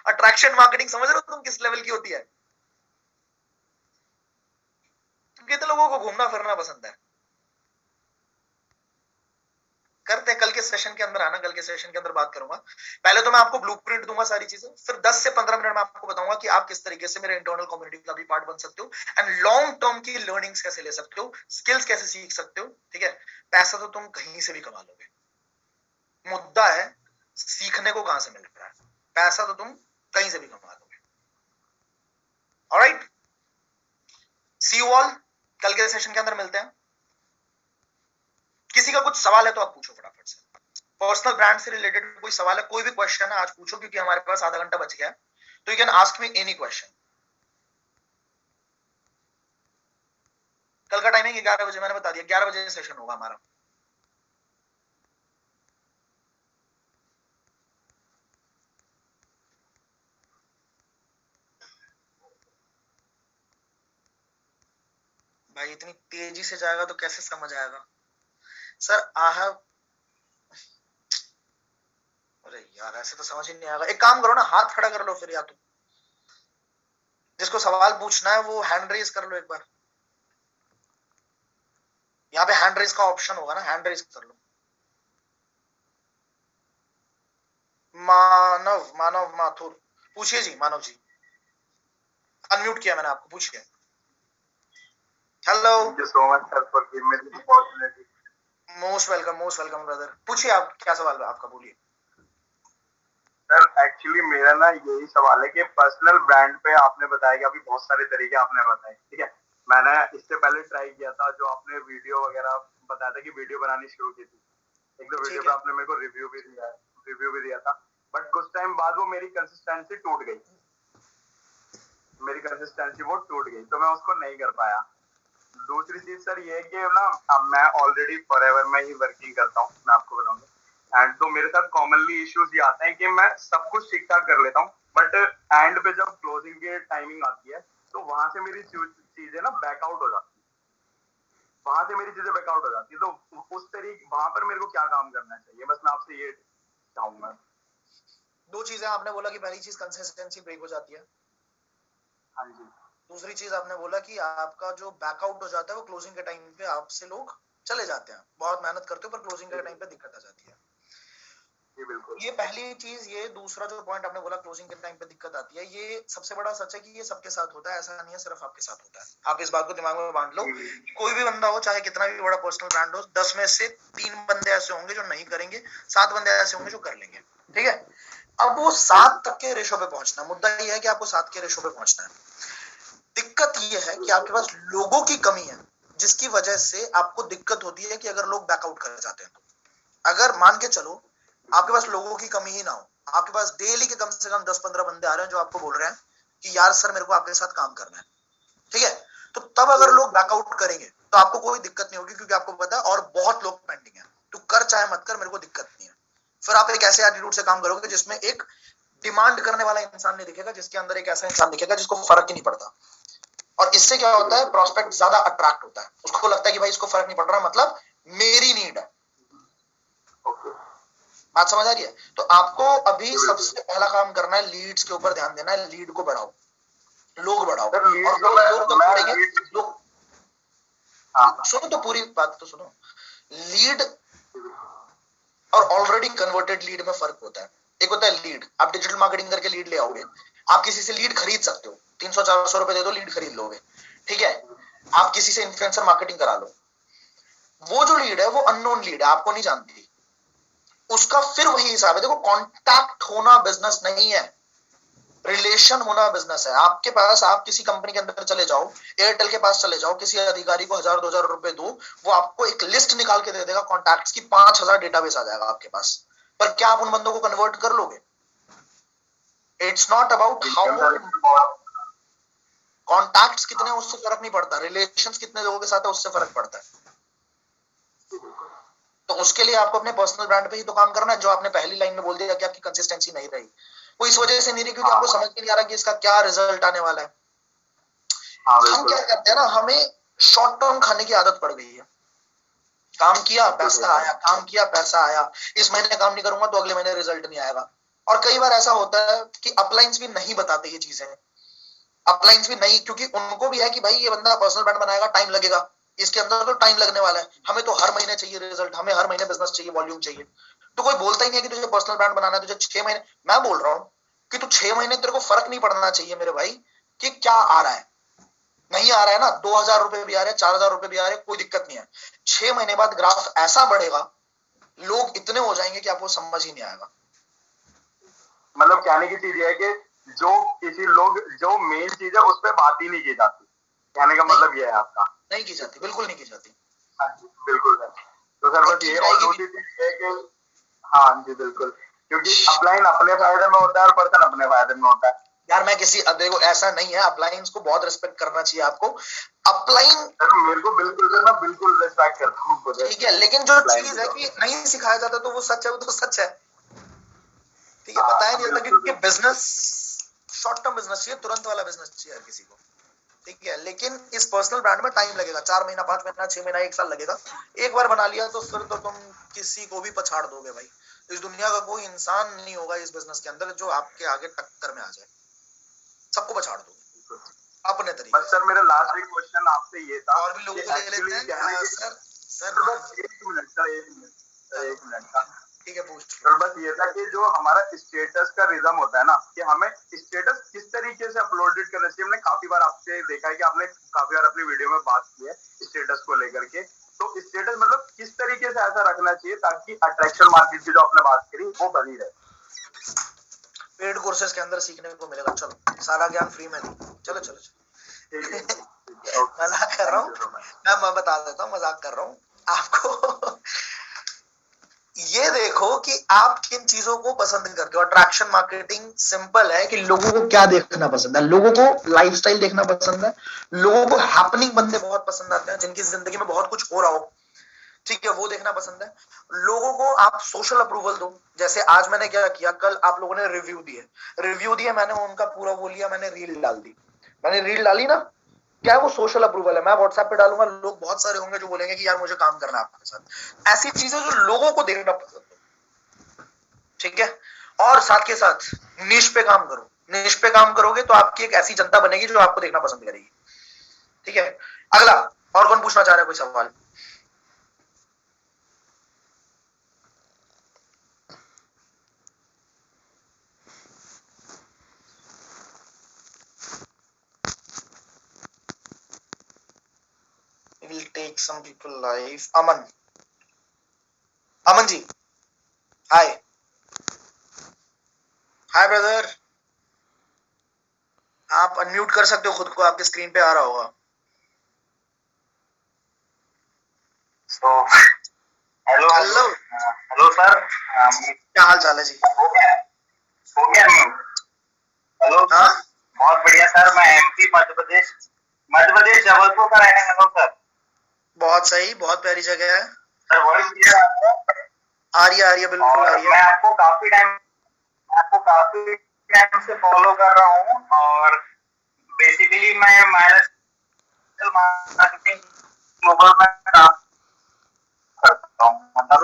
अट्रैक्शन मार्केटिंग समझ रहे हो तुम किस लेवल की होती है? कितने लोगों को घूमना फिरना पसंद है। करते हैं कल के सेशन के अंदर, आना कल के सेशन के अंदर बात करूंगा। पहले तो मैं आपको ब्लूप्रिंट दूंगा सारी चीजें, फिर 10 से 15 मिनट में आपको बताऊंगा कि आप किस तरीके से मेरे इंटरनल कम्युनिटी का भी पार्ट बन सकते हो एंड लॉन्ग टर्म की लर्निंग्स कैसे ले सकते हो, स्किल्स कैसे सीख सकते हो। ठीक है, पैसा तो तुम कहीं से भी कमा लोगे, मुद्दा है सीखने को कहां से मिल रहा है। पैसा तो तुम कहीं से भी कमा लोगे। ऑलराइट, सी यू ऑल, कल के सेशन के अंदर मिलते हैं। किसी का कुछ सवाल है तो आप पूछो फटाफट से। पर्सनल ब्रांड से रिलेटेड कोई सवाल है, कोई भी क्वेश्चन है आज पूछो, क्योंकि हमारे पास आधा घंटा बच गया है, तो you can ask me any question. कल का टाइमिंग 11 बजे मैंने बता दिया, 11 बजे सेशन होगा हमारा। भाई इतनी तेजी से जाएगा तो कैसे समझ आएगा सर। आई हैव, अरे यार ऐसे तो समझ ही नहीं आएगा। एक काम करो ना, हाथ खड़ा कर लो फिर, या तो जिसको सवाल पूछना है वो हैंड रेज कर लो एक बार। यहाँ पे हैंड रेज का ऑप्शन होगा ना, हैंड रेज कर लो। मानव, मानव माथुर, पूछिए जी मानव जी, अनम्यूट किया मैंने आपको, पूछिए। Hello, thank you so much sir for giving me this opportunity. Most welcome brother. पूछिए आप, क्या सवाल है आपका, बोलिए। सर एक्चुअली मेरा ना यही सवाल है कि पर्सनल ब्रांड पे आपने बताया कि अभी बहुत सारे तरीके आपने बताए, ठीक है। मैंने इससे पहले ट्राई किया था, जो आपने वीडियो वगैरह बताया था कि वीडियो बनानी शुरू की थी, एक दो वीडियो पे आपने मेरे को रिव्यू भी दिया था, बट कुछ टाइम बाद वो मेरी कंसिस्टेंसी टूट गई, तो मैं उसको नहीं कर पाया। दूसरी चीज सर ये है कि ना अब मैं ऑलरेडी फॉरएवर में ही वर्किंग करता हूँ, मैं आपको बताऊंगा, एंड तो मेरे साथ कॉमनली इश्यूज ये आते हैं कि मैं सब कुछ ठीक ठाक कर लेता हूँ, बट एंड पे जब क्लोजिंग की टाइमिंग आती है तो वहां से मेरी चीजें ना बैकआउट हो जाती है, तो उस तरीके वहां पर मेरे को क्या काम करना चाहिए, बस मैं आपसे ये चाहूंगा। दो चीजें आपने बोला कि पहली चीज कंसिस्टेंसी ब्रेक हो जाती है, हाँ जी। दूसरी चीज आपने बोला कि आपका जो बैकआउट हो जाता है वो क्लोजिंग के टाइम पे आपसे लोग चले जाते हैं, बहुत मेहनत करते हो पर क्लोजिंग के टाइम पे दिक्कत आ जाती है। ये पहली चीज। ये दूसरा जो पॉइंट आपने बोला क्लोजिंग के टाइम पे दिक्कत आती है, ये सबसे बड़ा सच है कि ये सबके साथ होता है, ऐसा नहीं है सिर्फ आपके साथ होता है। आप इस बात को दिमाग में बांध लो, कोई भी बंदा हो चाहे कितना भी बड़ा पर्सनल ब्रांड हो, 10 में से 3 बंदे ऐसे होंगे जो नहीं करेंगे, 7 बंदे ऐसे होंगे जो कर लेंगे। ठीक है, अब वो 7 तक के रेशो पे पहुंचना, मुद्दा ये है कि आपको 7 के रेशो पे पहुंचना है। दिक्कत ये है कि आपके पास लोगों की कमी है, जिसकी वजह से आपको दिक्कत होती है कि अगर लोग बैकआउट कर जाते हैं तो। अगर मान के चलो आपके पास लोगों की कमी ही ना हो, आपके पास डेली के कम से कम 10-15 बंदे आ रहे हैं जो आपको बोल रहे हैं कि यार सर मेरे को आपके साथ काम करना है, ठीक है, तो तब अगर लोग बैकआउट करेंगे तो आपको कोई दिक्कत नहीं होगी, क्योंकि आपको पता है और बहुत लोग पेंडिंग है, तू कर चाहे मत कर मेरे को दिक्कत नहीं है। फिर आप एक ऐसे एटीट्यूड से काम करोगे जिसमें एक डिमांड करने वाला इंसान नहीं दिखेगा, जिसके अंदर एक ऐसा इंसान दिखेगा जिसको फर्क ही नहीं पड़ता। और इससे क्या होता है, प्रोस्पेक्ट ज्यादा अट्रैक्ट होता है, उसको लगता है कि भाई इसको फर्क नहीं पड़ रहा, मतलब मेरी नीड है। बात समझ आ रही है? तो आपको अभी सबसे पहला काम करना है, लीड्स के ऊपर ध्यान देना है, लीड को बढ़ाओ, लोग बढ़ाओ। और लोग कब बढ़ेंगे, लोग, सुनो तो पूरी बात तो सुनो। लीड और ऑलरेडी कन्वर्टेड लीड में फर्क होता है। एक होता है लीड, आप डिजिटल मार्केटिंग करके लीड ले आओगे, आप किसी से लीड खरीद सकते हो, 300-400 रुपए दे दो लीड खरीद लोगे, ठीक है। आप किसी से इन्फ्लुएंसर मार्केटिंग करा लो, वो जो लीड है वो अननोन लीड है, आपको नहीं जानती, उसका फिर वही हिसाब है। देखो, कॉन्टैक्ट होना बिजनेस नहीं है, रिलेशन होना बिजनेस है। आपके पास, आप किसी कंपनी के अंदर चले जाओ, एयरटेल के पास चले जाओ, किसी अधिकारी को 1000-2000 रुपए दो, वो आपको एक लिस्ट निकाल के दे देगा कॉन्टैक्ट्स की, 5000 डेटाबेस आ जाएगा आपके पास, पर क्या आप उन बंदों को कन्वर्ट कर लोगे? It's not about how contacts कितने, उससे फर्क नहीं पड़ता, रिलेशंस कितने लोगों के साथ है उससे फर्क पड़ता है। तो उसके लिए आपको अपने पर्सनल ब्रांड पे ही तो काम करना है, जो आपने पहली लाइन में बोल दिया कि आपकी कंसिस्टेंसी नहीं रही। वो इस वजह से नहीं रही क्योंकि आपको समझ में नहीं आ रहा कि इसका क्या रिजल्ट आने वाला है। हम क्या करते हैं ना, हमें शॉर्ट टर्म खाने की आदत पड़ गई है। काम किया पैसा आया, काम किया पैसा आया, इस महीने काम नहीं करूंगा तो अगले महीने रिजल्ट नहीं आएगा। और कई बार ऐसा होता है कि अपलाइंस भी नहीं बताते ये चीजें, अपलाइंस भी नहीं, क्योंकि उनको भी है कि भाई ये बंदा पर्सनल ब्रांड बनाएगा, टाइम लगेगा, इसके अंदर तो टाइम लगने वाला है, हमें तो हर महीने चाहिए रिजल्ट, हमें हर महीने बिजनेस चाहिए, वॉल्यूम चाहिए। तो कोई बोलता ही नहीं है कि तुझे पर्सनल ब्रांड बनाना है, तुझे 6 महीने। मैं बोल रहा हूँ कि तू 6 महीने तेरे को फर्क नहीं पड़ना चाहिए मेरे भाई कि क्या आ रहा है, नहीं आ रहा है ना, 2000 रुपए भी आ रहे हैं, 4000 रुपए भी आ रहे हैं, कोई दिक्कत नहीं है। 6 महीने बाद ग्राफ ऐसा बढ़ेगा, लोग इतने हो जाएंगे कि आपको समझ ही नहीं आएगा। मतलब कहने की चीज है कि जो किसी लोग जो मेन चीज है उस पर बात ही नहीं की जाती, कहने का मतलब ये है आपका। नहीं की जाती, बिल्कुल नहीं की जाती। हाँ जी बिल्कुल सर। तो सर बस ये, और दूसरी चीज है कि हाँ जी बिल्कुल, क्योंकि अपलाइन अपने फायदे में होता है और पर्सन अपने फायदे में होता है। यार मैं किसी, देखो ऐसा नहीं है, अपलाइंस को बहुत रिस्पेक्ट करना चाहिए आपको। अपलाइन सर मेरे को बिल्कुल सर, मैं बिल्कुल रिस्पेक्ट करता हूँ, ठीक है, लेकिन जो चीज है कि नहीं सिखाया जाता तो वो सच है, वो तो सच है, ठीक है। बताया नहीं जाता क्योंकि बिजनेस शॉर्ट टर्म बिजनेस चाहिए, तुरंत वाला बिजनेस चाहिए हर किसी को, ठीक है। लेकिन इस पर्सनल ब्रांड में टाइम लगेगा, 4 महीना, 5 महीना, 6 महीना, 1 साल लगेगा। एक बार बना लिया तो फिर तो तुम किसी को भी पछाड़ दोगे भाई। इस दुनिया का कोई इंसान नहीं होगा इस बिजनेस के अंदर जो आपके आगे टक्कर में आ जाए, सबको पछाड़ दोगे अपने तरीके। बस सर मेरा लास्ट एक क्वेश्चन आपसे ये था, और भी लोगों को ले लेते हैं सर बस 1 मिनट सर, 1 मिनट का, ठीक है पूछ। तो बस ये था कि जो हमारा स्टेटस का रिदम होता है ना, कि हमें स्टेटस किस तरीके से अपलोडेड करना चाहिए। हमने काफी बार आपसे देखा है कि आपने काफी बार अपनी वीडियो में बात की है स्टेटस को लेकर के, तो स्टेटस मतलब किस तरीके से ऐसा रखना चाहिए ताकि अट्रैक्शन मार्केट की जो आपने बात करी वो बनी रहे। पेड कोर्सेज के अंदर सीखने को मिलेगा, चलो सारा ज्ञान फ्री में नहीं, चलो चलो चलो। मजाक कर रहा हूँ मैं बता देता हूँ, मजाक कर रहा हूँ आपको। ये देखो कि आप किन चीजों को पसंद करते हो। अट्रैक्शन मार्केटिंग सिंपल है कि लोगों को क्या देखना पसंद है, लोगों को लाइफस्टाइल देखना पसंद है, लोगों को हैपनिंग बंदे बहुत पसंद आते हैं जिनकी जिंदगी में बहुत कुछ हो रहा हो, ठीक है, वो देखना पसंद है। लोगों को आप सोशल अप्रूवल दो, जैसे आज मैंने क्या किया, कल आप लोगों ने रिव्यू दिए, मैंने उनका पूरा वो लिया, मैंने रील डाल दी, मैंने रील डाली ना, क्या है वो सोशल अप्रूवल है। मैं व्हाट्सएप पे डालूंगा, लोग बहुत सारे होंगे जो बोलेंगे कि यार मुझे काम करना है आपके साथ। ऐसी चीजें जो लोगों को देखना पसंद है, ठीक है। और साथ के साथ निश पे काम करो, निश पे काम करोगे तो आपकी एक ऐसी जनता बनेगी जो आपको देखना पसंद करेगी, ठीक है। अगला, और कौन पूछना चाह रहा है कोई सवाल? Will take some people live. Aman ji, hi brother, आप अनम्यूट कर सकते हो खुद को, आपके स्क्रीन पे आ रहा होगा। हेलो सर, क्या हाल चाल है जी? हो गया हेलो, हाँ बहुत बढ़िया सर, मैं एमपी मध्य प्रदेश जबलपुर का रहने वाला हूँ सर। बहुत सही, बहुत प्यारी जगह है सर। वॉइस क्लियर आ रही है बिल्कुल आ रही है। मैं आपको काफी टाइम से फॉलो कर रहा हूँ, और बेसिकली मैं मार्केटिंग ग्लोबल में काम करता हूँ, मतलब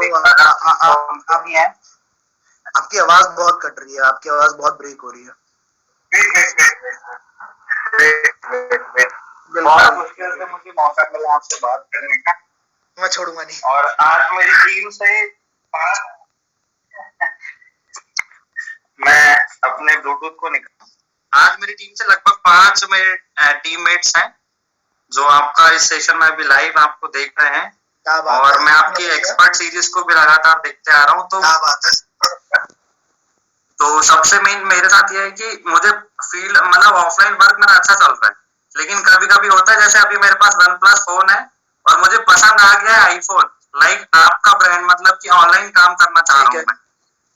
आपकी आवाज बहुत कट रही है, आपकी आवाज बहुत ब्रेक हो रही है। बहुत मुश्किल से मुझे मौका मिला आपसे बात करने का, मैं छोड़ूंगा नहीं। और आज मेरी टीम से मैं अपने ब्लूटूथ को निकाल, आज मेरी टीम से लगभग 5 मेरे टीममेट्स हैं जो आपका इस सेशन में अभी लाइव आपको देख रहे हैं, और मैं आपकी एक्सपर्ट सीरीज को भी लगातार देखते आ रहा हूँ। तो सबसे मेन मेरे साथ ये है कि मुझे फील्ड मतलब ऑफलाइन वर्क मेरा अच्छा चल रहा है, लेकिन कभी कभी होता है, जैसे अभी मेरे पास OnePlus फोन है और मुझे पसंद आ गया है आईफोन, लाइक आपका ब्रांड, मतलब कि ऑनलाइन काम करना चाह रहा हूँ मैं,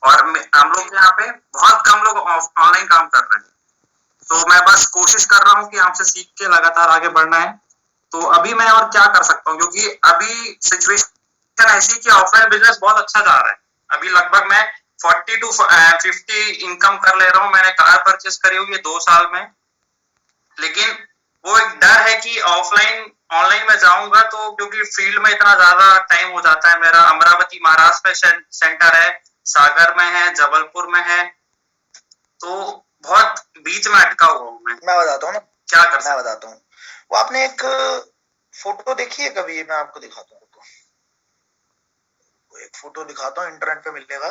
और हम लोग यहाँ पे बहुत कम लोग ऑनलाइन काम कर रहे हैं, तो मैं बस कोशिश कर रहा हूँ कि आपसे सीख के लगातार आगे बढ़ना है। तो अभी मैं और क्या कर सकता हूँ, क्योंकि अभी सिचुएशन ऐसी कि ऑफलाइन बिजनेस बहुत अच्छा जा रहा है, अभी लगभग मैं 40 to 50 इनकम कर ले रहा हूँ। मैंने कार परचेस करी हुई है 2 साल में, लेकिन वो एक डर है कि ऑनलाइन में जाऊंगा तो, क्योंकि फील्ड में इतना ज्यादा टाइम हो जाता है मेरा। अमरावती महाराष्ट्र में सेंटर है, सागर में है, जबलपुर में है, तो बहुत बीच में अटका हुआ हूँ मैं बताता हूँ ना क्या कर सकता मैं बताता हूँ। वो आपने एक फोटो देखी है कभी? मैं आपको दिखाता हूँ, एक फोटो दिखाता हूँ, इंटरनेट पे मिलेगा,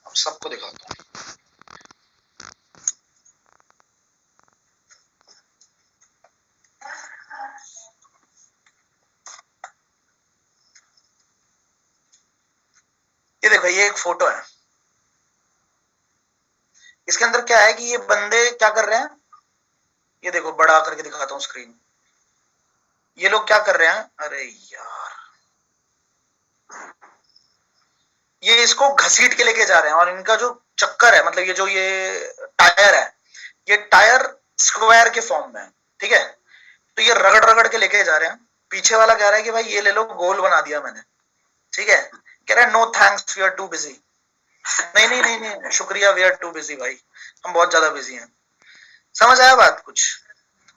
अब सबको दिखाता हूँ। ये देखो, ये एक फोटो है। इसके अंदर क्या है कि ये बंदे क्या कर रहे हैं, ये देखो, बड़ा करके दिखाता हूँ स्क्रीन। ये लोग क्या कर रहे हैं, अरे यार, ये इसको घसीट के लेके जा रहे हैं, और इनका जो चक्कर है, मतलब ये जो ये टायर है, ये टायर स्क्वायर के फॉर्म में है, ठीक है। तो ये रगड़ रगड़ के लेके जा रहे हैं। पीछे वाला कह रहा है कि भाई ये ले लो, गोल बना दिया मैंने, ठीक है। कह रहा है no thanks, we are too busy. नहीं नहीं नहीं नहीं, शुक्रिया, वी आर टू बिजी भाई, हम बहुत ज्यादा बिजी हैं। समझ आया बात? कुछ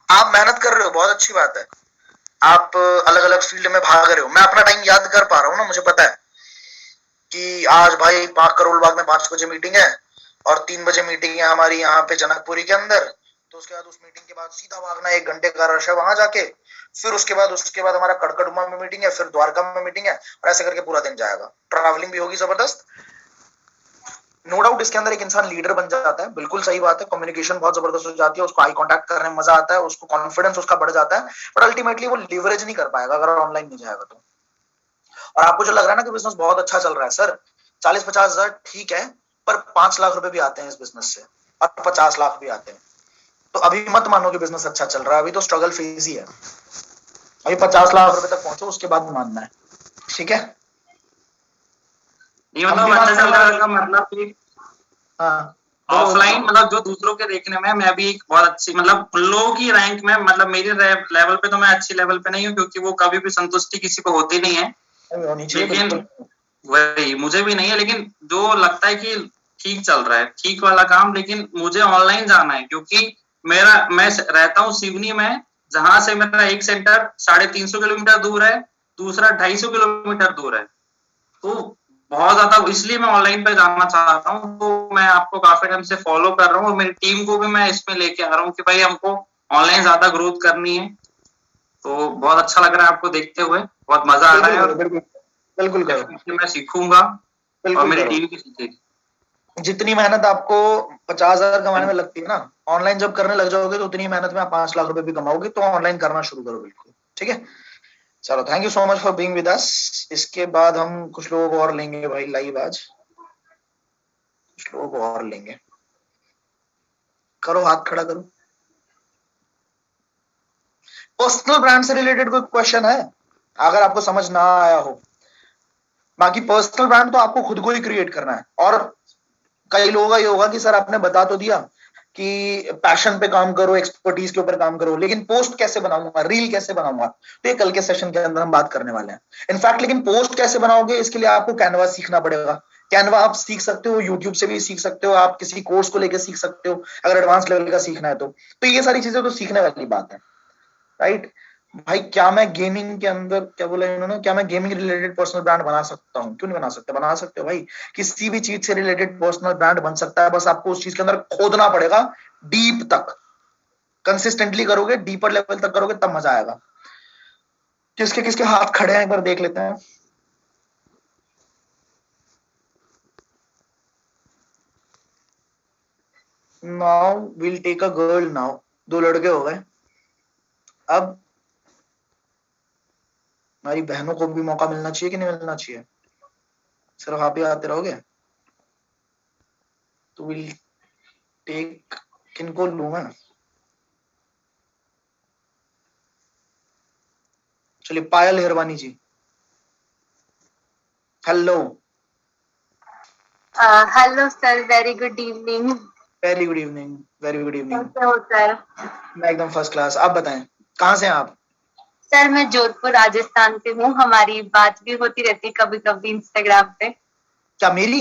आप मेहनत कर रहे हो, बहुत अच्छी बात है, आप अलग अलग फील्ड में भाग रहे हो। मैं अपना टाइम याद कर पा रहा हूँ ना, मुझे पता है कि आज भाई 5 करोड़ बाग में 5 बजे मीटिंग है, और 3 बजे मीटिंग है हमारी यहाँ पे जनकपुरी के अंदर। तो उसके बाद उस मीटिंग के बाद सीधा भागना 1 घंटे का रश है वहां जाके, फिर उसके बाद हमारा कड़कड़ुमा में मीटिंग है, फिर द्वारका में मीटिंग है, और ऐसे करके पूरा दिन जाएगा। ट्रैवलिंग भी होगी जबरदस्त, नो डाउट। इसके अंदर एक इंसान लीडर बन जाता है, बिल्कुल सही बात है, कम्युनिकेशन बहुत जबरदस्त हो जाती है, उसको आई कांटेक्ट करने में मजा आता है, उसको कॉन्फिडेंस उसका बढ़ जाता है, पर अल्टीमेटली वो लिवरेज नहीं कर पाएगा अगर ऑनलाइन नहीं जाएगा तो। और आपको जो लग रहा है ना कि बिजनेस बहुत अच्छा चल रहा है, सर 40-50 हजार ठीक है, पर 5 लाख रुपए भी आते हैं इस बिजनेस से, और 50 लाख भी आते हैं। तो अभी मत मानो कि बिजनेस अच्छा चल रहा है, अभी तो स्ट्रगल फेज ही है। अभी 50 लाख रुपए तक पहुंचो, उसके बाद मानना है, ठीक है। ये मतलब अच्छा चल रहा है, मतलब कि हाँ, ऑफलाइन, मतलब जो दूसरों के देखने में मैं भी एक बहुत अच्छी, मतलब लोगों की रैंक में, मतलब मेरी लेवल पे तो मैं अच्छी लेवल पे नहीं हूँ, क्योंकि वो कभी भी संतुष्टि किसी को होती नहीं है, लेकिन वही मुझे भी नहीं है। लेकिन जो लगता है कि ठीक चल रहा है, ठीक वाला काम, लेकिन मुझे ऑनलाइन जाना है, क्योंकि मैं रहता हूँ सिवनी में, जहां से मेरा एक सेंटर 350 किलोमीटर दूर है, दूसरा 250 किलोमीटर दूर है, तो बहुत ज्यादा, इसलिए मैं ऑनलाइन पे जाना चाहता हूँ। तो मैं आपको काफी टाइम से फॉलो कर रहा हूँ, और मेरी टीम को भी मैं इसमें लेके आ रहा हूँ कि भाई हमको ऑनलाइन ज्यादा ग्रोथ करनी है। तो बहुत अच्छा लग रहा है आपको देखते हुए, बहुत मजा आ रहा है, और बिल्कुल मैं सीखूंगा और मेरी टीम भी सीखेगी। जितनी मेहनत आपको 50 हजार कमाने में लगती है ना, ऑनलाइन जब करने लग जाओगे तो उतनी मेहनत में आप 5 लाख रुपए भी कमाओगे। तो ऑनलाइन करना शुरू करो, बिल्कुल ठीक है। चलो, thank you so much for being with us. इसके बाद हम कुछ लोगों को और लेंगे भाई लाइव, आज कुछ लोगों को और लेंगे। करो, हाथ खड़ा करो। पर्सनल ब्रांड से रिलेटेड कोई क्वेश्चन है अगर आपको समझ ना आया हो? बाकी पर्सनल ब्रांड तो आपको खुद को ही क्रिएट करना है। और कई लोगों का ये होगा कि सर आपने बता तो दिया कि पैशन पे काम करो, एक्सपर्टीज के ऊपर काम करो, लेकिन पोस्ट कैसे बनाऊंगा, रील कैसे बनाऊंगा? तो ये कल के सेशन के अंदर हम बात करने वाले हैं। इनफैक्ट, लेकिन पोस्ट कैसे बनाओगे इसके लिए आपको कैनवा सीखना पड़ेगा। कैनवा आप सीख सकते हो, यूट्यूब से भी सीख सकते हो, आप किसी कोर्स को लेकर सीख सकते हो अगर एडवांस लेवल का सीखना है तो ये सारी चीजें तो सीखने वाली बात है, राइट भाई। क्या मैं गेमिंग के अंदर, क्या बोला इन्होंने, क्या मैं गेमिंग रिलेटेड पर्सनल ब्रांड बना सकता हूँ? क्यों नहीं बना सकते? बना सकते हो भाई। किसी भी चीज से रिलेटेड पर्सनल ब्रांड बन सकता है, बस आपको उस चीज के अंदर खोदना पड़ेगा डीप तक। कंसिस्टेंटली करोगे, डीपर लेवल तक करोगे, तब मजा आएगा। किसके किसके हाथ खड़े हैं एक बार देख लेते हैं। Now will take a girl. Now 2 लड़के हो गए। अब हमारी बहनों को भी मौका मिलना चाहिए कि नहीं मिलना चाहिए? सिर्फ आप ही आते रहोगे तो विल टेक, किनको लूं मैं? चलिए, Payal Hirwani ji, hello. Hello sir, very good evening. Very good evening, very good evening. कैसे हो सर? मैं एकदम फर्स्ट क्लास। आप बताएं, कहाँ से हैं आप? सर मैं जोधपुर राजस्थान से हूँ, हमारी बात भी होती रहती है कभी कभी इंस्टाग्राम पे। क्या मेरी?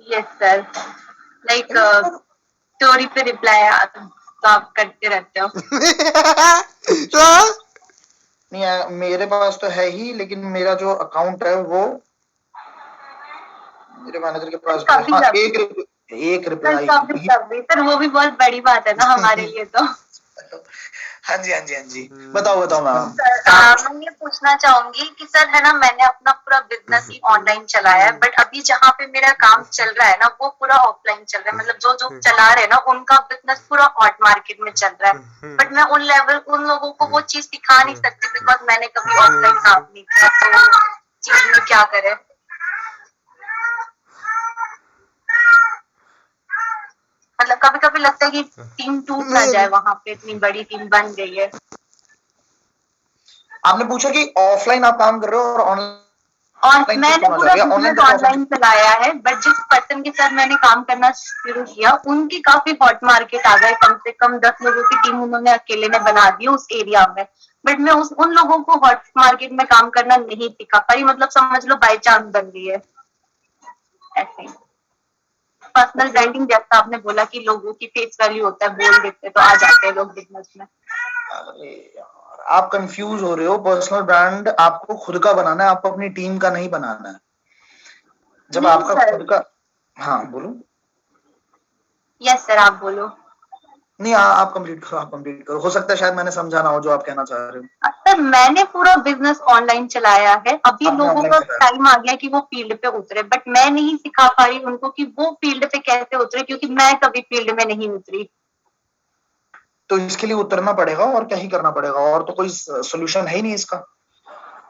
यस सर, लाइक स्टोरी पे रिप्लाई तो आप करते रहते हो। नहीं मेरे पास तो है ही, लेकिन मेरा जो अकाउंट है वो मेरे मैनेजर के पास भी है। कभी हाँ, कभी एक सर, रिप्लाई कभी कभी सर, वो भी बहुत बड़ी बात है ना हमारे लिए तो। हाँ जी हाँ जी हाँ जी, बताओ बताओ मैम। सर मैं ये पूछना चाहूंगी कि सर है ना, मैंने अपना पूरा बिजनेस ही ऑनलाइन चलाया है, बट अभी जहाँ पे मेरा काम चल रहा है ना वो पूरा ऑफलाइन चल रहा है। मतलब जो जो चला रहे हैं ना उनका बिजनेस पूरा हॉट मार्केट में चल रहा है, बट मैं उन लोगों को वो चीज सिखा नहीं सकती बिकॉज मैंने कभी ऑफलाइन काम नहीं किया। तो चीज में क्या करे? मतलब कभी कभी लगता है कि टीम टूट ना जाए, वहां पे इतनी बड़ी टीम बन गई है। आपने पूछा कि ऑफलाइन आप काम कर रहे हो और ऑनलाइन और मैंने पूरा बिजनेस ऑनलाइन चलाया है, बट जिस पर्सन के साथ मैंने काम करना शुरू किया उनकी काफी हॉट मार्केट आ गए। कम से कम 10 लोगों की टीम उन्होंने अकेले ने बना दी उस एरिया में, बट मैं उन लोगों को हॉट मार्केट में काम करना नहीं सिखा पाई। मतलब समझ लो बाई चांस बन गई है ऐसे। पर्सनल ब्रांडिंग, जैसा आपने बोला कि लोगों की फेस वैल्यू होता है, बोल देते तो आ जाते हैं लोग बिजनेस में। अरे यार, आप कंफ्यूज हो रहे हो। पर्सनल ब्रांड आपको खुद का बनाना है, आपको अपनी टीम का नहीं बनाना है। जब आपका खुद का, हाँ बोलो। यस सर, आप बोलो। नहीं आप कंप्लीट करो, आप कंप्लीट करो। हो सकता है शायद मैंने समझा ना हो जो आप कहना चाह रहे हो। सर मैंने पूरा बिजनेस ऑनलाइन चलाया है, अभी लोगों का टाइम आ गया कि वो फील्ड पे उतरे, बट मैं नहीं सिखा पा रही उनको कि वो फील्ड पे कैसे उतरे, क्योंकि मैं कभी फील्ड में नहीं उतरी। तो इसके लिए उतरना पड़ेगा, और क्या ही करना पड़ेगा, और तो कोई सोल्यूशन है ही नहीं इसका।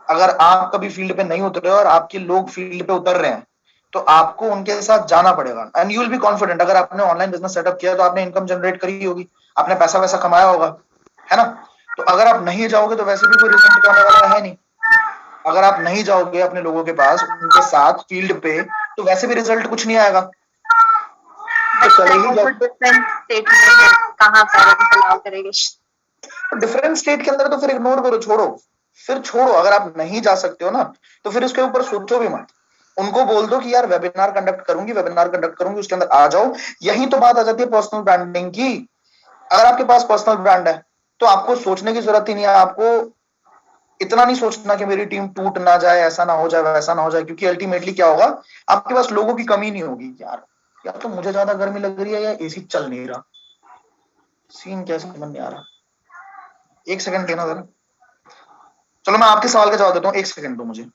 अगर आप कभी फील्ड पे नहीं उतरे और आपके लोग फील्ड पे उतर रहे हैं तो आपको उनके साथ जाना पड़ेगा। And you will be confident. अगर आपने ऑनलाइन बिजनेस सेटअप किया तो आपने इनकम जनरेट करी होगी, आपने पैसा वैसा कमाया होगा, है ना? तो अगर आप नहीं जाओगे तो वैसे भी कोई रिजल्ट आने वाला है नहीं। अगर आप नहीं जाओगे अपने लोगों के पास, उनके साथ फील्ड पे, तो वैसे भी रिजल्ट कुछ नहीं आएगा। तो चले ही जाओ। डिफरेंट स्टेट में कहाँ पेरेंट्स अलाउ करेंगे? डिफरेंट स्टेट के अंदर तो फिर इग्नोर करो, छोड़ो। अगर आप नहीं जा सकते हो ना तो फिर उसके ऊपर सोचो भी मत। उनको बोल दो कि यार वेबिनार कंडक्ट करूंगी, उसके अंदर आ जाओ। यही तो बात आ जाती है पर्सनल ब्रांडिंग की। अगर आपके पास पर्सनल ब्रांड है तो आपको सोचने की जरूरत ही नहीं है। आपको इतना नहीं सोचना कि मेरी टीम टूट ना जाए, ऐसा ना हो जाए, वैसा ना हो जाए, क्योंकि अल्टीमेटली क्या होगा, आपके पास लोगों की कमी नहीं होगी। यार तो मुझे ज्यादा गर्मी लग रही है या एसी चल नहीं रहा, सीन कैसे समझ नहीं आ रहा। एक सेकंड देना जरा। चलो मैं आपके सवाल का जवाब देता हूँ, एक सेकंड दो मुझे।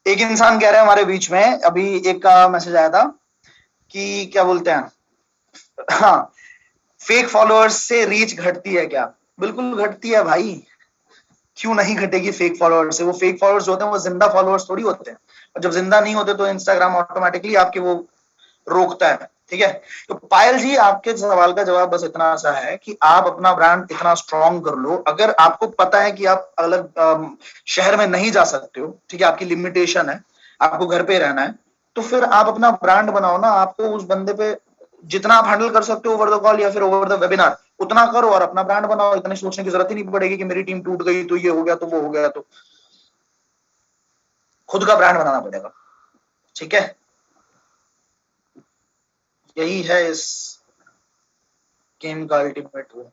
एक इंसान कह रहा है हमारे बीच में, अभी एक का मैसेज आया था कि क्या बोलते हैं, हाँ, फेक फॉलोअर्स से रीच घटती है क्या? बिल्कुल घटती है भाई, क्यों नहीं घटेगी फेक फॉलोअर्स से? वो फेक फॉलोअर्स होते हैं वो जिंदा फॉलोअर्स थोड़ी होते हैं, और जब जिंदा नहीं होते तो इंस्टाग्राम ऑटोमेटिकली आपके वो रोकता है। ठीक है, तो पायल जी आपके सवाल का जवाब बस इतना सा है कि आप अपना ब्रांड इतना स्ट्रॉन्ग कर लो। अगर आपको पता है कि आप अलग शहर में नहीं जा सकते हो, ठीक है, आपकी लिमिटेशन है, आपको घर पे रहना है, तो फिर आप अपना ब्रांड बनाओ ना। आपको उस बंदे पे जितना आप हैंडल कर सकते हो ओवर द कॉल या फिर ओवर द वेबिनार, उतना करो और अपना ब्रांड बनाओ। इतने सोचने की जरूरत ही नहीं पड़ेगी कि मेरी टीम टूट गई तो ये हो गया तो वो हो गया। तो खुद का ब्रांड बनाना पड़ेगा, ठीक है? यही है इस गेम का अल्टीमेट वो।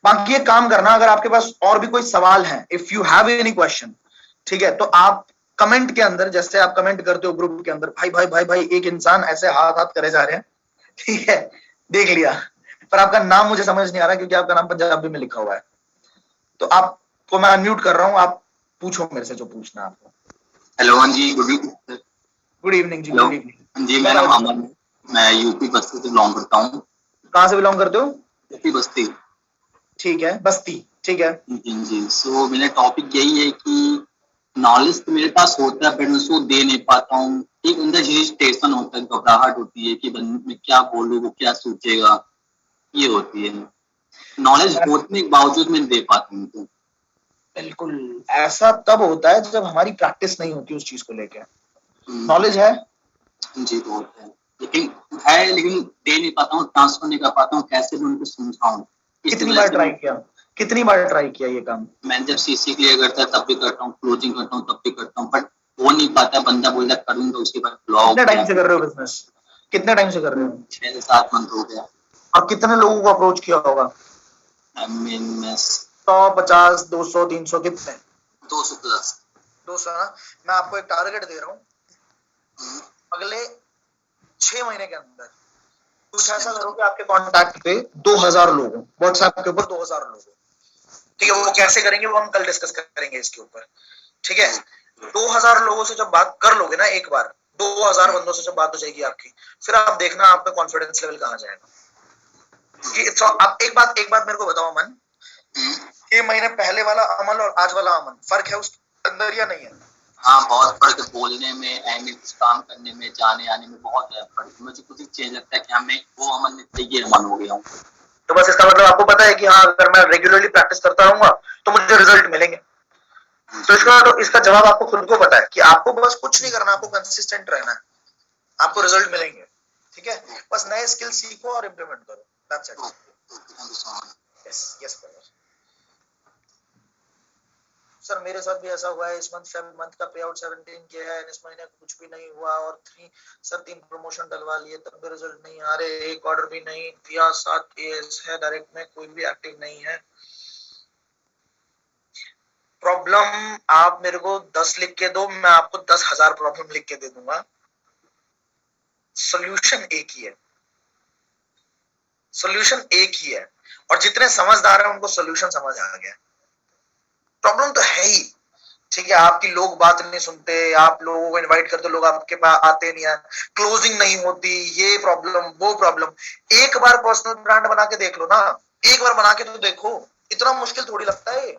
बाकी एक काम करना, अगर आपके पास और भी कोई सवाल है, if you have any question, ठीक है, तो आप कमेंट के अंदर, जैसे आप कमेंट करते हो ग्रुप के अंदर, भाई भाई भाई भाई, एक इंसान ऐसे हाथ हाथ करे जा रहे हैं, ठीक है, देख लिया, पर आपका नाम मुझे समझ नहीं आ रहा क्योंकि आपका नाम पंजाबी में लिखा हुआ है। तो आपको मैं अनम्यूट कर रहा हूँ, आप पूछो मेरे से जो पूछना है आपको। हेलो, हाँ जी, गुड इवनिंग। गुड इवनिंग जी, गुड इवनिंग जी, मेरा नाम अमन है। मैं यूपी बस्ती से बिलोंग करता हूँ। कहाँ से बिलोंग करते हो? यूपी बस्ती। ठीक है, बस्ती, ठीक है। जी। सो मेरा टॉपिक यही है कि नॉलेज तो मेरे पास होता है बट मैं उसको दे नहीं पाता हूँ। एक अंदर हेजिटेशन होता है, घबराहट होती है कि मैं क्या बोलूँ, वो क्या सोचेगा, ये होती है। नॉलेज होने के बावजूद मैं दे पाता हूँ। तो बिल्कुल ऐसा तब होता है जब हमारी प्रैक्टिस नहीं होती उस चीज को लेके। नॉलेज है जी, बहुत है, लेकिन दे नहीं पाता हूँ, ट्रांसफर नहीं कर पाता हूँ, कैसे मैं उनको समझाऊँ। कितनी बार ट्राई किया? कितनी बार ट्राई किया ये काम? मैं जब सीसी क्लियर करता है तब भी करता हूँ, क्लोजिंग करता हूँ तब भी करता हूँ, बट हो नहीं पाता। बंदा बोलता करूंगा, उसके बाद ब्लॉक। कितने टाइम से कर रहे हो बिजनेस? कितने टाइम से कर रहे हो? 6 से 7 मंथ हो गया। अब कितने लोगों को अप्रोच किया होगा? 100, 50, 200, 300, कितने? 200 प्लस। 200 ना? मैं आपको एक टारगेट दे रहा हूँ, अगले 6 महीने के अंदर कुछ ऐसा करो कि आपके कॉन्टैक्ट पे 2000 लोग हो, व्हाट्सएप के ऊपर 2000 लोग हो। ठीक है, वो कैसे करेंगे वो हम कल डिस्कस करेंगे इसके ऊपर। ठीक है, 2000 लोगों से जब बात कर लोगे ना एक बार, 2000 बंदों से जब बात हो जाएगी आपकी, फिर आप देखना आपका कॉन्फिडेंस लेवल कहाँ जाएगा। कि आप एक बात मेरे को बताओ अमन, ये महीने पहले वाला अमन और आज वाला अमन, फर्क है उसके अंदर या नहीं है? हाँ, बहुत फर्क है। बोलने में, काम करने में, जाने आने में बहुत फर्क। मुझे खुद ही चेंज लगता है कि मैं वो अमन नहीं, ये अमन हो गया हूँ। तो बस इसका मतलब आपको पता है कि हाँ, अगर मैं रेगुलरली प्रैक्टिस करता रहूंगा तो मुझे रिजल्ट मिलेंगे। तो इसका जवाब आपको खुद को पता है कि आपको बस कुछ नहीं करना, आपको कंसिस्टेंट रहना है, आपको रिजल्ट मिलेंगे। ठीक है, बस नए स्किल सीखो और इम्प्लीमेंट करो, that's it. Yes yes sir, मेरे साथ भी ऐसा हुआ है। इस मंथ का पे आउट 17 के है, इस महीने कुछ भी नहीं हुआ, और 3 प्रमोशन डलवा लिए तब भी रिजल्ट नहीं आ रहे, एक ऑर्डर भी नहीं दिया, 7 एएस है डायरेक्ट में, कोई भी एक्टिव नहीं है। प्रॉब्लम आप मेरे को 10 लिख के दो, मैं आपको 10,000 प्रॉब्लम लिख के दे दूंगा। सोल्यूशन एक ही है, सोल्यूशन एक ही है, और जितने समझदार हैं उनको सोल्यूशन समझ आ गया। प्रॉब्लम तो है ही, ठीक है, आपकी लोग बात नहीं सुनते, आप लोगों को इनवाइट करते, लोग आपके पास आते नहीं है, क्लोजिंग नहीं होती, ये प्रॉब्लम वो प्रॉब्लम। एक बार पर्सनल ब्रांड बना के देख लो ना, एक बार बना के तो देखो, इतना मुश्किल थोड़ी लगता है,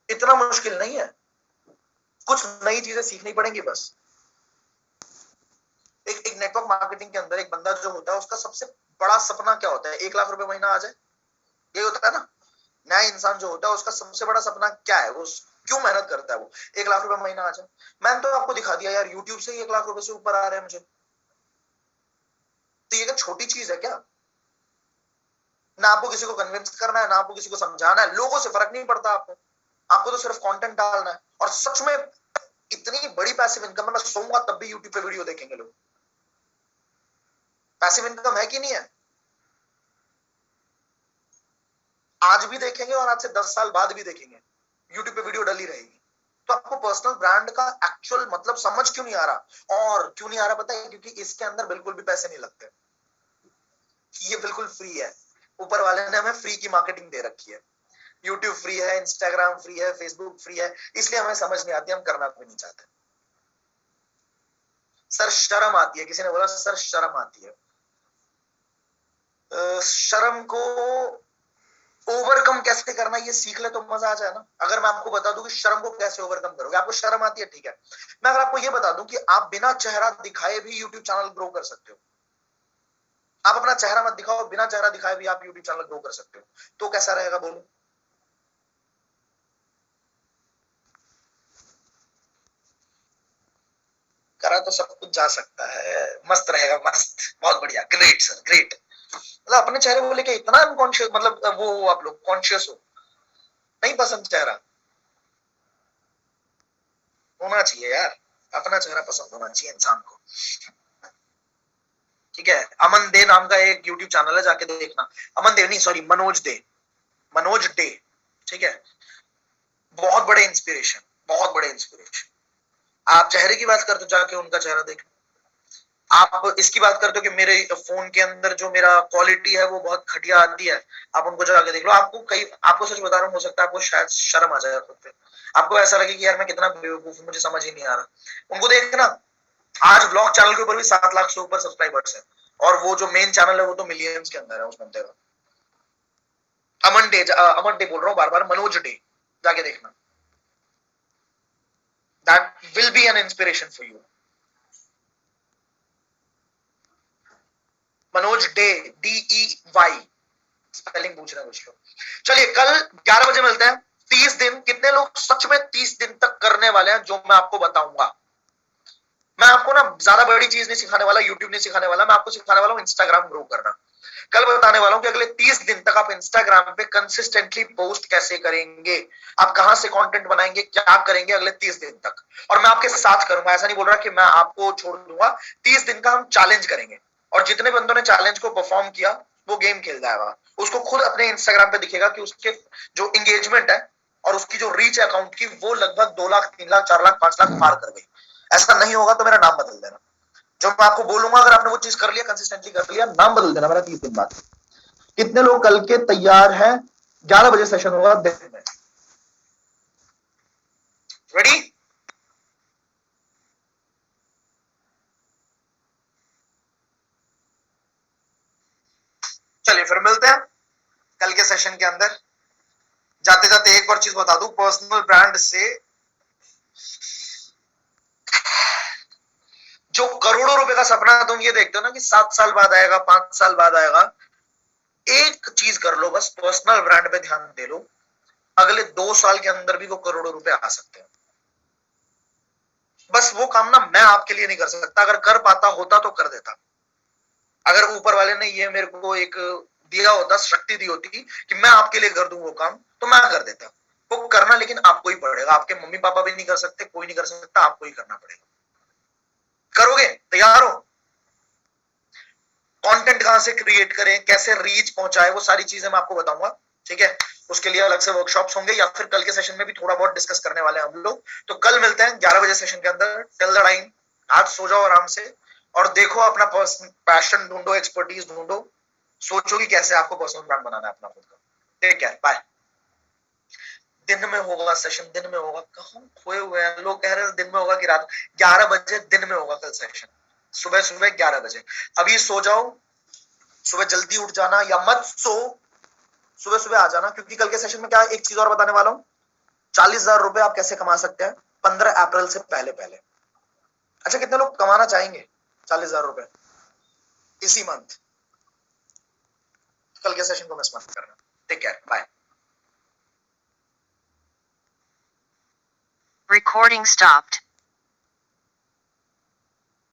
इतना मुश्किल नहीं है, कुछ नई चीजें सीखनी पड़ेंगी बस। एक नेटवर्क मार्केटिंग के अंदर एक बंदा जो होता है उसका सबसे बड़ा सपना क्या होता है? 1 लाख रुपए महीना आ जाए, ये होता है ना। नया इंसान जो होता है उसका सबसे बड़ा सपना क्या है, वो क्यों मेहनत करता है? वो 1 लाख रुपए महीना आ जाए। मैंने तो आपको दिखा दिया यार, यूट्यूब से ही 1 लाख रुपए से ऊपर आ रहे हैं मुझे, तो ये क्या छोटी चीज है क्या? ना आपको किसी को कन्विंस करना है, ना आपको किसी को समझाना है, लोगों से फर्क नहीं पड़ता आपको तो सिर्फ कंटेंट डालना है। और सच में इतनी बड़ी पैसिव इनकम है, मैं सोऊंगा तब भी यूट्यूब पे वीडियो देखेंगे लोग। पैसिव इनकम है कि नहीं है? आज भी देखेंगे और आज से 10 साल बाद भी देखेंगे, यूट्यूब पे वीडियो डली रहेगी। तो आपको पर्सनल ब्रांड का एक्चुअल मतलब समझ क्यों नहीं आ रहा? और क्यों नहीं आ रहा पता है? क्योंकि इसके अंदर बिल्कुल भी पैसे नहीं लगते, ये बिल्कुल फ्री है। ऊपर वाले ने हमें फ्री की मार्केटिंग दे रखी है। यूट्यूब फ्री है, इंस्टाग्राम फ्री है, फेसबुक फ्री है, इसलिए हमें समझ नहीं आती, हम करना भी नहीं चाहते। सर शर्म आती है, किसी ने बोला सर शर्म आती है। शर्म को ओवरकम कैसे करना ये सीख ले तो मजा आ जाए ना। अगर मैं आपको बता दूं कि शर्म को कैसे ओवरकम करोगे, आपको शर्म आती है, ठीक है, मैं अगर आपको ये बता दूं कि आप बिना चेहरा दिखाए भी यूट्यूब चैनल ग्रो कर सकते हो, आप अपना चेहरा मत दिखाओ, बिना चेहरा दिखाए भी आप यूट्यूब चैनल ग्रो कर सकते हो, तो कैसा रहेगा बोलो? करा तो सब कुछ जा सकता है, मस्त रहेगा, मस्त, बहुत बढ़िया, ग्रेट सर ग्रेट। मतलब अपने चेहरे को लेके इतना अनकॉन्शियस, मतलब वो आप लोग कॉन्शियस हो, नहीं पसंद चेहरा होना चाहिए यार, अपना चेहरा पसंद होना चाहिए इंसान को। ठीक है, अमन दे नाम का एक यूट्यूब चैनल है, जाके देखना। अमन देव नहीं, सॉरी, मनोज डे, ठीक है, बहुत बड़े इंस्पिरेशन, बहुत बड़े इंस्पिरेशन। आप चेहरे की बात करते हो, जाके उनका चेहरा देख। आप इसकी बात करते हो कि मेरे फोन के अंदर जो मेरा क्वालिटी है वो बहुत घटिया आती है, आप उनको जाके देख लो। आपको सच बता रहा हूँ, हो सकता है आपको शायद शर्म आ जाए खुद पे, आपको ऐसा लगे कि यार मैं कितना बेवकूफ हूं, मुझे समझ ही नहीं आ रहा। उनको देखना, आज ब्लॉग चैनल के ऊपर भी 7 लाख से ऊपर सब्सक्राइबर्स है, और वो जो मेन चैनल है वो तो मिलियंस के अंदर है उस बंदे का। अमन डे बोल रहा हूँ बार बार, मनोज डे, जाके देखना। That will be an inspiration for you. Manoj day, DEY, spelling पूछ रहे हैं कुछ लोग। चलिए कल 11 बजे मिलते हैं। 30 दिन, कितने लोग सच में 30 दिन तक करने वाले हैं जो मैं आपको बताऊंगा। मैं आपको ना ज्यादा बड़ी चीज नहीं सिखाने वाला, यूट्यूब नहीं सिखाने वाला, मैं आपको सिखाने वाला हूं इंस्टाग्राम ग्रो करना। कल बताने वाला हूं कि अगले 30 दिन तक आप इंस्टाग्राम पे कंसिस्टेंटली पोस्ट कैसे करेंगे, आप कहां से कंटेंट बनाएंगे, क्या करेंगे अगले 30 दिन तक। और मैं आपके साथ करूंगा, ऐसा नहीं बोल रहा कि मैं आपको छोड़ दूंगा। 30 दिन का हम चैलेंज करेंगे, और जितने बंदों ने चैलेंज को परफॉर्म किया वो गेम खेल जाएगा। उसको खुद अपने इंस्टाग्राम पे दिखेगा कि उसके जो एंगेजमेंट है और उसकी जो रीच है अकाउंट की, वो लगभग 2 लाख, 3 लाख, 4 लाख, 5 लाख पार कर गई। ऐसा नहीं होगा तो मेरा नाम बदल देना। जो मैं आपको बोलूंगा अगर आपने वो चीज कर लिया, कंसिस्टेंटली कर लिया, नाम बदल देना मेरा 30 दिन बाद। कितने लोग कल के तैयार हैं? 11 बजे सेशन होगा दिन में। रेडी? चलिए फिर मिलते हैं कल के सेशन के अंदर। जाते जाते एक और चीज बता दूं, पर्सनल ब्रांड से जो करोड़ों रुपए का सपना तुम ये देखते हो ना कि 7 साल बाद आएगा, 5 साल बाद आएगा, एक चीज कर लो बस, पर्सनल ब्रांड पे ध्यान दे लो, अगले 2 साल के अंदर भी वो करोड़ों रुपए आ सकते हैं। बस वो काम ना मैं आपके लिए नहीं कर सकता, अगर कर पाता होता तो कर देता। अगर ऊपर वाले ने ये मेरे को एक दिया होता, शक्ति दी होती कि मैं आपके लिए कर दूं वो काम, तो मैं कर देता। वो करना लेकिन आपको ही पड़ेगा, आपके मम्मी पापा भी नहीं कर सकते, कोई नहीं कर सकता, आपको ही करना पड़ेगा। करोगे? तैयार हो? कंटेंट कहां से क्रिएट करें, कैसे रीच पहुंचाए, वो सारी चीजें मैं आपको बताऊंगा, ठीक है। उसके लिए अलग से वर्कशॉप्स होंगे, या फिर कल के सेशन में भी थोड़ा बहुत डिस्कस करने वाले हैं हम लोग। तो कल मिलते हैं 11 बजे सेशन के अंदर। टिल द टाइम आज सो जाओ आराम से, और देखो अपना पैशन ढूंढो, एक्सपर्टीज ढूंढो, सोचो कि कैसे आपको पर्सनल ब्रांड बनाना है अपना खुद का। Take care, bye. दिन में होगा सेशन, दिन में होगा, कहाँ खोए हुए हैं लोग, कह रहे हैं दिन में होगा कि रात। 11 बजे दिन में होगा कल सेशन, सुबह सुबह 11 बजे। अभी सो जाओ, सुबह जल्दी उठ जाना, या मत सो, सुबह सुबह आ जाना, क्योंकि कल के सेशन में क्या एक चीज और बताने वाला हूं। 40,000 रुपए आप कैसे कमा सकते हैं 15 अप्रैल से पहले पहले। अच्छा, कितने लोग कमाना चाहेंगे 40,000 रुपए इसी मंथ? कल के सेशन को मिस मत करना। Take care, bye. Recording stopped.